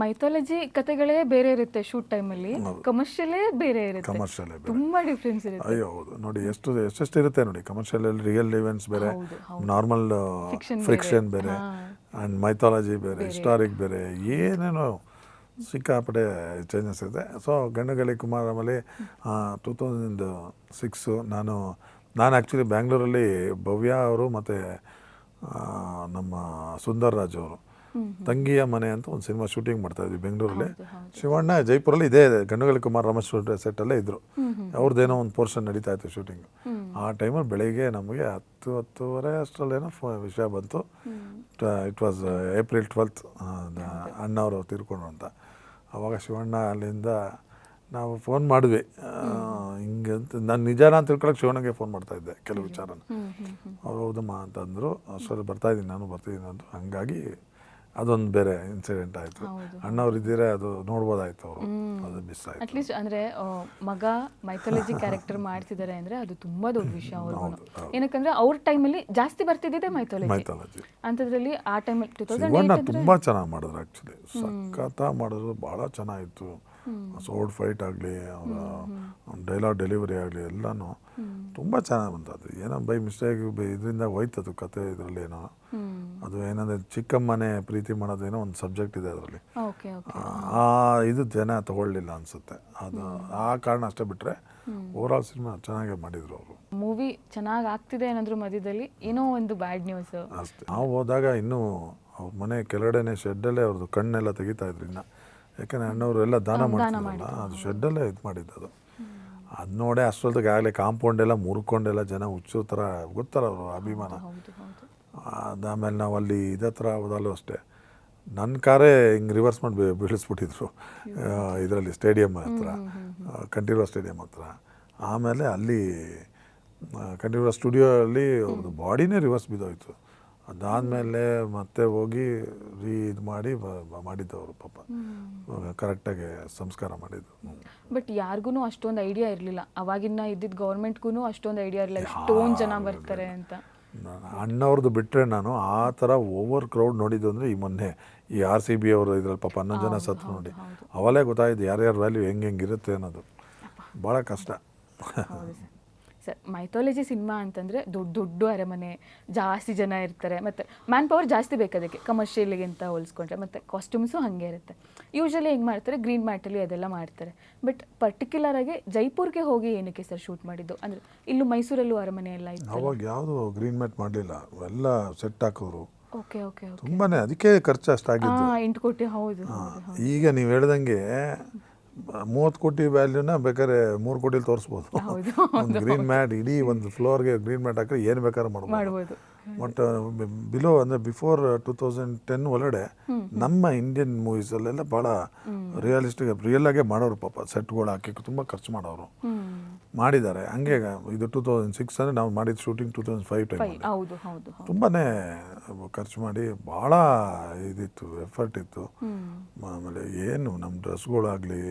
ಮೈಥಾಲಜಿ ಕತೆಗಳೇ ಬೇರೆ ಇರುತ್ತೆ ಶೂಟ್ ಟೈಮಲ್ಲಿ, ಕಮರ್ಷಿಯಲೇ ಬೇರೆ ಇರುತ್ತೆ, ಕಮರ್ಷಿಯಲ್ ತುಂಬಾ ಡಿಫ್ರೆನ್ಸ್ ಇರುತ್ತೆ. ಅಯ್ಯೋ ಹೌದು, ನೋಡಿ ಎಷ್ಟೆಷ್ಟು ಇರುತ್ತೆ ನೋಡಿ. ಕಮರ್ಷಿಯಲ್ ರಿಯಲ್ ಇವೆಂಟ್ಸ್ ಬೇರೆ, ನಾರ್ಮಲ್ ಫಿಕ್ಷನ್ ಬೇರೆ, ಆ್ಯಂಡ್ ಮೈಥಾಲಜಿ ಬೇರೆ, ಹಿಸ್ಟಾರಿಕ್ ಬೇರೆ, ಏನೇನೋ ಸಿಕ್ಕಾಪಟ್ಟೆ ಚೇಂಜಸ್ ಇದೆ. ಸೊ ಗಂಡುಗಲಿ ಕುಮಾರ್ ಆಮೇಲೆ 2006 ನಾನು ಆ್ಯಕ್ಚುಲಿ ಬ್ಯಾಂಗ್ಳೂರಲ್ಲಿ ಭವ್ಯ ಅವರು ಮತ್ತು ನಮ್ಮ ಸುಂದರ್ ರಾಜ್ ಅವರು ತಂಗಿಯ ಮನೆ ಅಂತ ಒಂದು ಸಿನಿಮಾ ಶೂಟಿಂಗ್ ಮಾಡ್ತಾಯಿದ್ವಿ ಬೆಂಗಳೂರಲ್ಲಿ. ಶಿವಣ್ಣ ಜೈಪುರಲ್ಲಿ ಇದೇ ಗಂಡುಗಲಿ ಕುಮಾರ್ ರಮೇಶ್ ಸೆಟ್ಟಲ್ಲೇ ಇದ್ದರು. ಅವ್ರದ್ದೇನೋ ಒಂದು ಪೋರ್ಷನ್ ನಡೀತಾ ಇತ್ತು ಶೂಟಿಂಗು. ಆ ಟೈಮಲ್ಲಿ ಬೆಳಿಗ್ಗೆ ನಮಗೆ 10-10:30 ಅಷ್ಟರಲ್ಲೇನೋ ವಿಷಯ ಬಂತು. ಇಟ್ ವಾಸ್ ಏಪ್ರಿಲ್ 12th, ಅಣ್ಣವರು ತೀರ್ಕೊಂಡ್ರು ಅಂತ. ಆವಾಗ ಶಿವಣ್ಣ ಅಲ್ಲಿಂದ ನಾವು ಫೋನ್ ಮಾಡಿದ್ವಿ. ಹಿಂಗೆ ಅಂತ ನಾನು ನಿಜಾನ ಅಂತ ತಿಳ್ಕೊಳಕ್ಕೆ ಶಿವಣ್ಣಗೆ ಫೋನ್ ಮಾಡ್ತಾಯಿದ್ದೆ ಕೆಲವು ವಿಚಾರನ. ಅವ್ರು ಹೌದಮ್ಮ ಅಂತಂದರು. ಅಷ್ಟರಲ್ಲಿ ಬರ್ತಾಯಿದ್ದೀನಿ, ನಾನು ಬರ್ತಿದ್ದೀನಿ ಅಂತ. ಹಂಗಾಗಿ ಅದೊಂದು ಬೇರೆ ಇನ್ಸಿಡೆಂಟ್ ಆಯಿತು. ಅಣ್ಣವ್ರು ಇದ್ದಿದ್ರೆ ಅದು ನೋಡ್ಬೋದಾಯ್ತು, ಅವರು ಅದು ಮಿಸ್ ಆಯಿತು. ಅಟ್ಲೀಸ್ಟ್ ಅಂದರೆ ಮಗ ಮೈಥಾಲಜಿ ಕ್ಯಾರೆಕ್ಟರ್ ಮಾಡ್ತಿದ್ದಾರೆ ಅಂದರೆ ಅದು ತುಂಬ ದೊಡ್ಡ ವಿಷಯ ಅವ್ರಿಗೂ. ಏನಕ್ಕಂದ್ರೆ ಅವ್ರ ಟೈಮಲ್ಲಿ ಜಾಸ್ತಿ ಬರ್ತಿದ್ದಿದೆ ಮೈಥಾಲಜಿ. ಅಂಥದ್ರಲ್ಲಿ ಆ ಟೈಮಲ್ಲಿ 2008 ತುಂಬ ಚೆನ್ನಾಗಿ ಮಾಡಿದ್ರು. ಆ್ಯಕ್ಚುಲಿ ಸಖತ್ತ ಮಾಡಿದ್ರು, ಭಾಳ ಚೆನ್ನಾಗಿತ್ತು. ಸೋರ್ಡ್ ಫೈಟ್ ಆಗಲಿ, ಅವರ ಡೈಲಾಗ್ ಡೆಲಿವರಿ ಆಗಲಿ, ಎಲ್ಲನೂ ತುಂಬ ಚೆನ್ನಾಗಿ ಬಂತದ್ದು. ಏನೋ ಬೈ ಮಿಸ್ಟೇಕ್ ಇದರಿಂದ ಹೋಯ್ತದು ಕತೆ. ಇದರಲ್ಲಿ ಏನೋ ಅದು ಏನಂದರೆ ಚಿಕ್ಕಮ್ಮನೆ ಪ್ರೀತಿ ಮಾಡೋದೇನೋ ಒಂದು ಸಬ್ಜೆಕ್ಟ್ ಇದೆ ಅದರಲ್ಲಿ. ಇದು ಜನ ತಗೊಳ್ಳಿಲ್ಲ ಅನಿಸುತ್ತೆ. ಅದು ಆ ಕಾರಣ ಅಷ್ಟೇ. ಬಿಟ್ಟರೆ ಓವರಾಲ್ ಸಿನಿಮಾ ಚೆನ್ನಾಗೇ ಮಾಡಿದರು ಅವರು. ಮೂವಿ ಚೆನ್ನಾಗಿ ಆಗ್ತಿದೆ ಏನಾದರೂ ಮಧ್ಯದಲ್ಲಿ ಏನೋ ಒಂದು ಬ್ಯಾಡ್ ನ್ಯೂಸ್ ಅಷ್ಟೇ. ನಾವು ಹೋದಾಗ ಇನ್ನೂ ಅವ್ರ ಮನೆ ಕೆಳಗಡೆನೆ ಶೆಡ್ಡಲ್ಲೇ ಅವ್ರದ್ದು ಕಣ್ಣೆಲ್ಲ ತೆಗಿತಾ ಇದ್ರು ಇನ್ನು. ಯಾಕಂದರೆ ಅಣ್ಣವರು ಎಲ್ಲ ದಾನ ಮಾಡ್ತಿದ್ರಲ್ಲ, ಅದು ಶೆಡ್ಡಲ್ಲೇ ಇದು ಮಾಡಿದ್ದು. ಅದು ನೋಡೇ ಅಷ್ಟೊತ್ತಿಗೆ ಆಗಲೇ ಕಾಂಪೌಂಡೆಲ್ಲ ಮುರ್ಕೊಂಡೆಲ್ಲ ಜನ ಹುಚ್ಚು ಥರ ಗೊತ್ತಲ್ಲ ಅವರು ಅಭಿಮಾನ. ಅದಾದಮೇಲೆ ನಾವು ಅಲ್ಲಿ ಇದೇ ಥರ ಹೋದಲ್ಲೂ ಅಷ್ಟೇ, ನನ್ನ ಕಾರೇ ಹಿಂಗೆ ರಿವರ್ಸ್ ಮಾಡಿ ಬೀಳಿಸ್ಬಿಟ್ಟಿದ್ರು ಇದರಲ್ಲಿ ಸ್ಟೇಡಿಯಂ ಹತ್ರ, ಕಂಠೀರವ ಸ್ಟೇಡಿಯಂ ಹತ್ರ. ಆಮೇಲೆ ಅಲ್ಲಿ ಕಂಠೀರವ ಸ್ಟುಡಿಯೋ ಅಲ್ಲಿ ಅವ್ರದ್ದು ಬಾಡಿನೇ ರಿವರ್ಸ್ ಬಿದ್ದೋಯ್ತು. ಅದಾದಮೇಲೆ ಮತ್ತೆ ಹೋಗಿ ಇದು ಮಾಡಿ ಮಾಡಿದ್ದವರು ಪಾಪ, ಕರೆಕ್ಟಾಗಿ ಸಂಸ್ಕಾರ ಮಾಡಿದ್ದು. ಬಟ್ ಯಾರಿಗೂ ಅಷ್ಟೊಂದು ಐಡಿಯಾ ಇರಲಿಲ್ಲ, ಅವಾಗಿನ ಇದ್ದಿದ್ದು ಗೌರ್ಮೆಂಟ್ಗೂ ಅಷ್ಟೊಂದು ಐಡಿಯಾ ಇರಲಿಲ್ಲ ಎಷ್ಟೊಂದು ಜನ ಬರ್ತಾರೆ ಅಂತ. ಅಣ್ಣವ್ರದ್ದು ಬಿಟ್ಟರೆ ನಾನು ಆ ಥರ ಓವರ್ ಕ್ರೌಡ್ ನೋಡಿದ್ದು ಅಂದರೆ ಈ ಮೊನ್ನೆ ಈ RCB ಅವರು ಇದ್ರಲ್ಲಿ ಪಾಪ 11 ಜನ ಸತ್ತು ನೋಡಿ, ಅವಲೇ ಗೊತ್ತಾಯಿತು ಯಾರ್ಯಾರ ವ್ಯಾಲ್ಯೂ ಹೆಂಗಿರುತ್ತೆ ಅನ್ನೋದು. ಭಾಳ ಕಷ್ಟ. ಸರ್, ಮೈಥಾಲಜಿ ಸಿನಿಮಾ ಅಂತಂದರೆ ದೊಡ್ಡ ಅರಮನೆ, ಜಾಸ್ತಿ ಜನ ಇರ್ತಾರೆ, ಮತ್ತು ಮ್ಯಾನ್ ಪವರ್ ಜಾಸ್ತಿ ಬೇಕು ಅದಕ್ಕೆ ಕಮರ್ಷಿಯಲಿಗಿಂತ ಹೋಲಿಸ್ಕೊಂಡ್ರೆ. ಮತ್ತು ಕಾಸ್ಟ್ಯೂಮ್ಸು ಹಾಗೆ ಇರುತ್ತೆ. ಯೂಶ್ವಲಿ ಹೆಂಗೆ ಮಾಡ್ತಾರೆ, ಗ್ರೀನ್ ಮ್ಯಾಟಲ್ಲಿ ಅದೆಲ್ಲ ಮಾಡ್ತಾರೆ. ಬಟ್ ಪರ್ಟಿಕ್ಯುಲರ್ ಆಗಿ ಜೈಪುರ್ಗೆ ಹೋಗಿ ಏನಕ್ಕೆ ಸರ್ ಶೂಟ್ ಮಾಡಿದ್ದು? ಅಂದರೆ ಇಲ್ಲೂ ಮೈಸೂರಲ್ಲೂ ಅರಮನೆ ಎಲ್ಲ ಇತ್ತು. ಅವಾಗ ಯಾವುದು ಗ್ರೀನ್ ಮ್ಯಾಟ್ ಮಾಡಲಿಲ್ಲ, ಎಲ್ಲ ಸೆಟ್ ಹಾಕೋರು. ಓಕೆ ಓಕೆ ತುಂಬಾ ಅದಕ್ಕೆ ಖರ್ಚು ಅಷ್ಟಾಗಿದ್ದು. 8 ಕೋಟಿ. ಹೌದು. ಈಗ ನೀವು ಹೇಳ್ದಂಗೆ 30 ಕೋಟಿ ವ್ಯಾಲ್ಯೂನ ಬೇಕಾದ್ರೆ 3 ಕೋಟಿಲಿ ತೋರಿಸ್ಬೋದು. ಒಂದು ಗ್ರೀನ್ ಮ್ಯಾಟ್ ಇಡೀ ಒಂದು ಫ್ಲೋರ್ಗೆ ಗ್ರೀನ್ ಮ್ಯಾಟ್ ಹಾಕಿದ್ರೆ ಏನು ಬೇಕಾದ್ರೆ ಮಾಡ್ಬೋದು. ಬಟ್ ಬಿಲೋ ಅಂದರೆ ಬಿಫೋರ್ 2010 ಒಳಗಡೆ ನಮ್ಮ ಇಂಡಿಯನ್ ಮೂವೀಸಲ್ಲೆಲ್ಲ ಭಾಳ ರಿಯಲ್ ಆಗೇ ಮಾಡೋರು ಪಾಪ. ಸೆಟ್ಗಳು ಹಾಕಿ ತುಂಬ ಖರ್ಚು ಮಾಡೋರು ಮಾಡಿದ್ದಾರೆ. ಹಂಗೆ ಇದು 2006 ಅಂದರೆ ನಾವು ಮಾಡಿದ ಶೂಟಿಂಗ್ 2005 ಟೈಮಲ್ಲಿ ತುಂಬಾ ಖರ್ಚು ಮಾಡಿ ಭಾಳ ಇದಿತ್ತು, ಎಫರ್ಟ್ ಇತ್ತು. ಆಮೇಲೆ ಏನು ನಮ್ಮ ಡ್ರೆಸ್ಗಳಾಗಲಿ,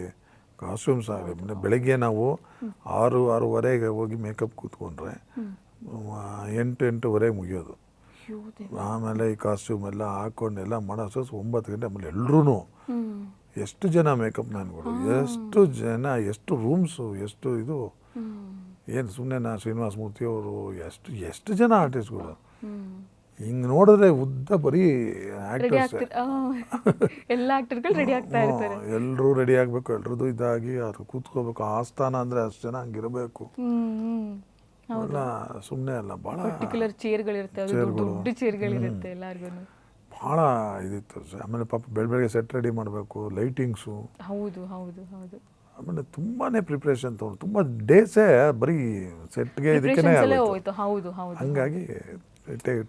ಕಾಸ್ಟ್ಯೂಮ್ಸ್ ಆಗಲಿ, ಬೆಳಗ್ಗೆ ನಾವು 6-6:30 ಹೋಗಿ ಮೇಕಪ್ ಕೂತ್ಕೊಂಡ್ರೆ 8-8:30 ಮುಗಿಯೋದು. ಆಮೇಲೆ ಈ ಕಾಸ್ಟ್ಯೂಮ್ ಎಲ್ಲ ಹಾಕ್ಕೊಂಡೆಲ್ಲ ಮಾಡೋ 9 ಗಂಟೆ. ಆಮೇಲೆ ಎಲ್ಲರೂ ಎಷ್ಟು ಜನ ಮೇಕಪ್ ಮ್ಯಾನ್ಗಳು, ಎಷ್ಟು ಜನ, ಎಷ್ಟು ರೂಮ್ಸು, ಎಷ್ಟು ಇದು. ಏನು ಸುಮ್ಮನೆ ಶ್ರೀನಿವಾಸ ಮೂರ್ತಿ ಅವರು, ಎಷ್ಟು ಜನ ಆರ್ಟಿಸ್ಟ್ಗಳು. ಹಿಂಗೆ ನೋಡಿದ್ರೆ ಉದ್ದ ಬರೀ ಆ್ಯಕ್ಟರ್ಸ್, ಎಲ್ಲ ಆಕ್ಟರ್ಗಳು ರೆಡಿ ಆಗ್ತಾ ಇರ್ತಾರೆ. ಎಲ್ಲರೂ ರೆಡಿ ಆಗಬೇಕು, ಎಲ್ರದ್ದು ಇದಾಗಿ ಅದು ಕೂತ್ಕೋಬೇಕು. ಆಸ್ಥಾನ ಅಂದರೆ ಅಷ್ಟು ಜನ ಹಂಗಿರಬೇಕು. ಅಲ್ಲ ಸುಮ್ಮನೆ ಅಲ್ಲ, ಭಾಳ ಪರ್ಟಿಕ್ಯುಲರ್ ಚೇರ್ಗಳಿರುತ್ತೆ, ದೊಡ್ಡ ಚೇರ್ಗಳಿರುತ್ತೆ ಎಲ್ಲರಿಗೂ. ಭಾಳ ಇದಿತ್ತು. ಆಮೇಲೆ ಪಾಪ ಬೆಳಗ್ಗೆ ಸೆಟ್ ರೆಡಿ ಮಾಡಬೇಕು, ಲೈಟಿಂಗ್ಸು, ಹೌದು ಹೌದು ಹೌದು. ಆಮೇಲೆ ತುಂಬಾ ಪ್ರಿಪ್ರೇಷನ್ ತೊಗೊಂಡು ತುಂಬ ಡೇಸೇ ಬರೀ ಸೆಟ್ಗೆ ಇದಕ್ಕೇ ಹೋಯ್ತು. ಹೌದು ಹೌದು. ಹಂಗಾಗಿ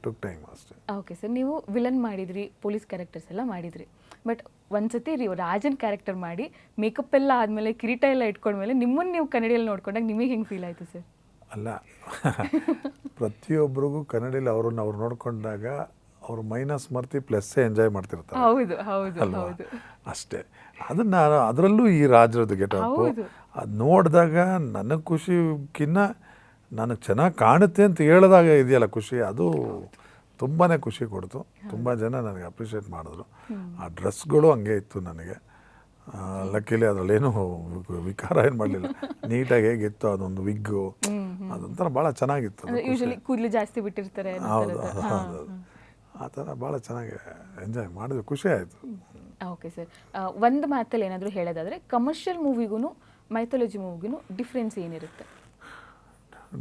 ಟುಕ್ ಟೈಮ್ ಅಷ್ಟೇ. ಓಕೆ ಸರ್, ನೀವು ವಿಲನ್ ಮಾಡಿದ್ರಿ, ಪೊಲೀಸ್ ಕ್ಯಾರೆಕ್ಟರ್ಸ್ ಎಲ್ಲ ಮಾಡಿದ್ರಿ, ಬಟ್ ಒಂದ್ಸತಿ ರಾಜನ್ ಕ್ಯಾರೆಕ್ಟರ್ ಮಾಡಿ ಮೇಕಪ್ ಎಲ್ಲ ಆದಮೇಲೆ ಕಿರೀಟ ಎಲ್ಲ ಇಟ್ಕೊಂಡ್ಮೇಲೆ ನಿಮ್ಮನ್ನು ನೀವು ಕನ್ನಡಿಯಲ್ಲಿ ನೋಡ್ಕೊಂಡಾಗ ನಿಮಗೆ ಹೆಂಗೆ ಫೀಲ್ ಆಯಿತು ಸರ್? ಅಲ್ಲ, ಪ್ರತಿಯೊಬ್ಬರಿಗೂ ಕನ್ನಡಿಯಲ್ಲಿ ಅವ್ರು ನೋಡ್ಕೊಂಡಾಗ ಅವ್ರು ಮೈನಸ್ ಮರ್ತಿ ಪ್ಲಸ್ಸೇ ಎಂಜಾಯ್ ಮಾಡ್ತಿರ್ತಾರೆ. ಹೌದು ಹೌದು ಹೌದು ಅಷ್ಟೇ. ಅದನ್ನು ಅದರಲ್ಲೂ ಈ ರಾಜರದ್ದು ಗೆಟಪ್ಪು ಅದು ನೋಡಿದಾಗ ನನಗೆ ಖುಷಿಗಿನ್ನ ನನಗೆ ಚೆನ್ನಾಗಿ ಕಾಣುತ್ತೆ ಅಂತ ಹೇಳಿದಾಗ ಇದೆಯಲ್ಲ ಖುಷಿ, ಅದು ತುಂಬಾ ಖುಷಿ ಕೊಡ್ತು. ತುಂಬ ಜನ ನನಗೆ ಅಪ್ರಿಷಿಯೇಟ್ ಮಾಡಿದ್ರು. ಆ ಡ್ರೆಸ್ಗಳು ಹಂಗೆ ಇತ್ತು ನನಗೆ. ಲಕ್ಕಿಲಿ ಅದರಲ್ಲೇನು ವಿಕಾರ ಏನು ಮಾಡಲಿಲ್ಲ, ನೀಟಾಗಿ ಹೇಗಿತ್ತು ಅದೊಂದು ವಿಗ್ಗು, ಅದೊಂಥರ ಭಾಳ ಚೆನ್ನಾಗಿತ್ತು. ಯೂಶಲಿ ಕೂದಲು ಜಾಸ್ತಿ ಬಿಟ್ಟಿರ್ತಾರೆ. ಹೌದು ಹೌದು, ಆ ಥರ ಭಾಳ ಚೆನ್ನಾಗಿ ಎಂಜಾಯ್ ಮಾಡಿದ್ವಿ, ಖುಷಿ ಆಯಿತು. ಓಕೆ ಸರ್, ಒಂದು ಮಾತಲ್ಲಿ ಏನಾದರೂ ಹೇಳೋದಾದರೆ ಕಮರ್ಷಿಯಲ್ ಮೂವಿಗೂ ಮೈಥಾಲಜಿ ಮೂವಿಗೂ ಡಿಫ್ರೆನ್ಸ್ ಏನಿರುತ್ತೆ?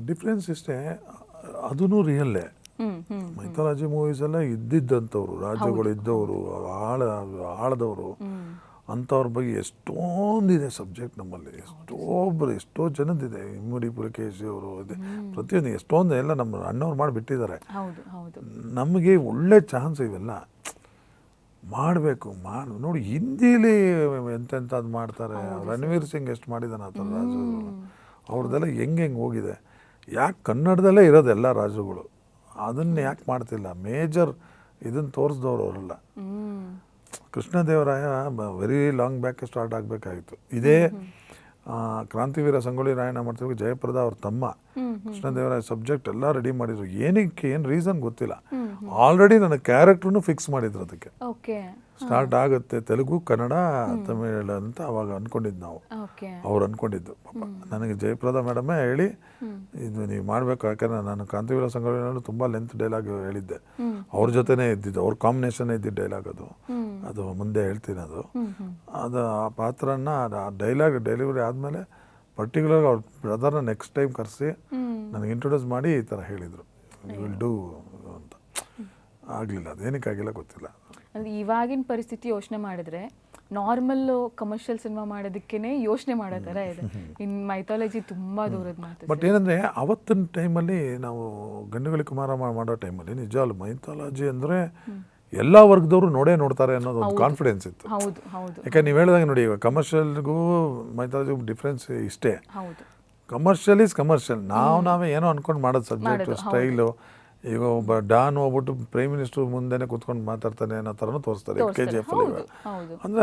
ಡಿಫ್ರೆನ್ಸ್ ಇಷ್ಟೇ, ಅದೂ ರಿಯಲ್ಲೇ. ಮೈಥಾಲಜಿ ಮೂವೀಸೆಲ್ಲ ಇದ್ದಿದ್ದಂಥವ್ರು, ರಾಜ್ಯಗಳು ಇದ್ದವರು, ಆಳದವರು, ಅಂಥವ್ರ ಬಗ್ಗೆ ಎಷ್ಟೊಂದಿದೆ ಸಬ್ಜೆಕ್ಟ್ ನಮ್ಮಲ್ಲಿ. ಎಷ್ಟೋ ಜನದಿದೆ. ಇಮ್ಮಡಿ ಪುಲಕೇಶಿ ಅವರು ಇದೆ, ಪ್ರತಿಯೊಂದು ಎಷ್ಟೊಂದು ಎಲ್ಲ ನಮ್ಮ ಅಣ್ಣವ್ರು ಮಾಡಿಬಿಟ್ಟಿದ್ದಾರೆ. ನಮಗೆ ಒಳ್ಳೆ ಚಾನ್ಸ್ ಇವೆಲ್ಲ ಮಾಡಬೇಕು. ನೋಡಿ ಹಿಂದೀಲಿ ಎಂತೆಂಥದ್ದು ಮಾಡ್ತಾರೆ. ರಣವೀರ್ ಸಿಂಗ್ ಎಷ್ಟು ಮಾಡಿದ್ದಾನೆ ಆ ಥರ ರಾಜುಗಳು, ಅವ್ರದ್ದೆಲ್ಲ ಹೆಂಗೆ ಹೋಗಿದೆ. ಯಾಕೆ ಕನ್ನಡದಲ್ಲೇ ಇರೋದು ಎಲ್ಲ ರಾಜುಗಳು, ಅದನ್ನು ಯಾಕೆ ಮಾಡ್ತಿಲ್ಲ? ಮೇಜರ್ ಇದನ್ನು ತೋರಿಸ್ದವ್ರು ಅವರೆಲ್ಲ. Krishnadevaraya very long back start ಆಗಬೇಕಾಗಿತ್ತು. ಇದೇ ಕ್ರಾಂತಿವೀರ ಸಂಗೊಳ್ಳಿ ರಾಯಣ್ಣ ಮಾಡ್ತಿರ್ಬೇಕು, ಜಯಪ್ರದ ಅವ್ರ ತಮ್ಮ ಕೃಷ್ಣದೇವರಾಯ ಸಬ್ಜೆಕ್ಟ್ ಎಲ್ಲ ರೆಡಿ ಮಾಡಿದ್ರು. ಏನಕ್ಕೆ ಏನು ರೀಸನ್ ಗೊತ್ತಿಲ್ಲ. ಆಲ್ರೆಡಿ ನನ್ನ ಕ್ಯಾರೆಕ್ಟ್ರನ್ನು ಫಿಕ್ಸ್ ಮಾಡಿದ್ರು. ಅದಕ್ಕೆ ಸ್ಟಾರ್ಟ್ ಆಗುತ್ತೆ ತೆಲುಗು, ಕನ್ನಡ, ತಮಿಳ್ ಅಂತ ಅವಾಗ ಅಂದ್ಕೊಂಡಿದ್ದು ನಾವು. ಅವ್ರು ಅಂದ್ಕೊಂಡಿದ್ದು. ಪಾಪ ನನಗೆ ಜಯಪ್ರದ ಮೇಡಮೇ ಹೇಳಿ ಇದು ನೀವು ಮಾಡಬೇಕು, ಯಾಕಂದರೆ ನಾನು ಕ್ರಾಂತಿವೀರ ಸಂಗೊಳ್ಳಿ ತುಂಬ ಲೆಂತ್ ಡೈಲಾಗ್ ಹೇಳಿದ್ದೆ. ಅವ್ರ ಜೊತೆನೇ ಇದ್ದಿದ್ದು, ಅವ್ರ ಕಾಂಬಿನೇಷನ್ ಇದ್ದಿದ್ದು ಡೈಲಾಗ್ ಅದು ಮುಂದೆ ಹೇಳ್ತೀನಿ. ಅದು ಆ ಪಾತ್ರನ ಆ ಡೈಲಾಗ್ ಡೆಲಿವರಿ ಆದಮೇಲೆ ಪರ್ಟಿಕ್ಯುಲರ್ ಅವ್ರ ಬ್ರದರ್ನ ನೆಕ್ಸ್ಟ್ ಟೈಮ್ ಕರೆಸಿ ನನಗೆ ಇಂಟ್ರೊಡ್ಯೂಸ್ ಮಾಡಿ ಈ ಥರ ಹೇಳಿದರು, ಯು ವಿಲ್ ಡೂ ಅಂತ. ಆಗಲಿಲ್ಲ, ಅದೇನಕ್ಕಾಗಿಲ್ಲ ಗೊತ್ತಿಲ್ಲ. ಅಂದರೆ ಇವಾಗಿನ ಪರಿಸ್ಥಿತಿ ಯೋಚನೆ ಮಾಡಿದ್ರೆ ನಾರ್ಮಲ್ ಕಮರ್ಷಿಯಲ್ ಸಿನಿಮಾ ಮಾಡೋದಕ್ಕೇ ಯೋಚನೆ ಮಾಡೋ ಥರ ಇದೆ. ಇನ್ನು ಮೈಥಾಲಜಿ ತುಂಬ ದೂರದ ಮಾತು. ಬಟ್ ಏನಂದರೆ ಅವತ್ತಿನ ಟೈಮಲ್ಲಿ ನಾವು ಗಂಡುಗಲಿ ಕುಮಾರ ಮಾಡೋ ಟೈಮಲ್ಲಿ ನಿಜ ಅಲ್ಲ, ಮೈಥಾಲಜಿ ಅಂದರೆ ಎಲ್ಲ ವರ್ಗದವರು ನೋಡ್ತಾರೆ ಅನ್ನೋದು ಒಂದು ಕಾನ್ಫಿಡೆನ್ಸ್ ಇತ್ತು. ಯಾಕೆ ನೀವು ಹೇಳಿದಾಗ ನೋಡಿ, ಕಮರ್ಷಿಯಲ್ಗೂ ಮೈಥಾಲಜಿಗೂ ಡಿಫ್ರೆನ್ಸ್ ಇಷ್ಟೇ. ಕಮರ್ಷಿಯಲ್ ಈಸ್ ಕಮರ್ಷಿಯಲ್, ನಾವೇ ಏನೋ ಅನ್ಕೊಂಡು ಮಾಡೋದು ಸಬ್ಜೆಕ್ಟು, ಸ್ಟೈಲು. ಈಗ ಒಬ್ಬ ಡಾನ್ ಹೋಗ್ಬಿಟ್ಟು ಪ್ರೈಮ್ ಮಿನಿಸ್ಟರ್ ಮುಂದೆನೇ ಕೂತ್ಕೊಂಡು ಮಾತಾಡ್ತಾನೆ ಅನ್ನೋ ಥರನೂ ತೋರಿಸ್ತಾರೆ KGF ಅಲ್ಲಿ. ಅಂದರೆ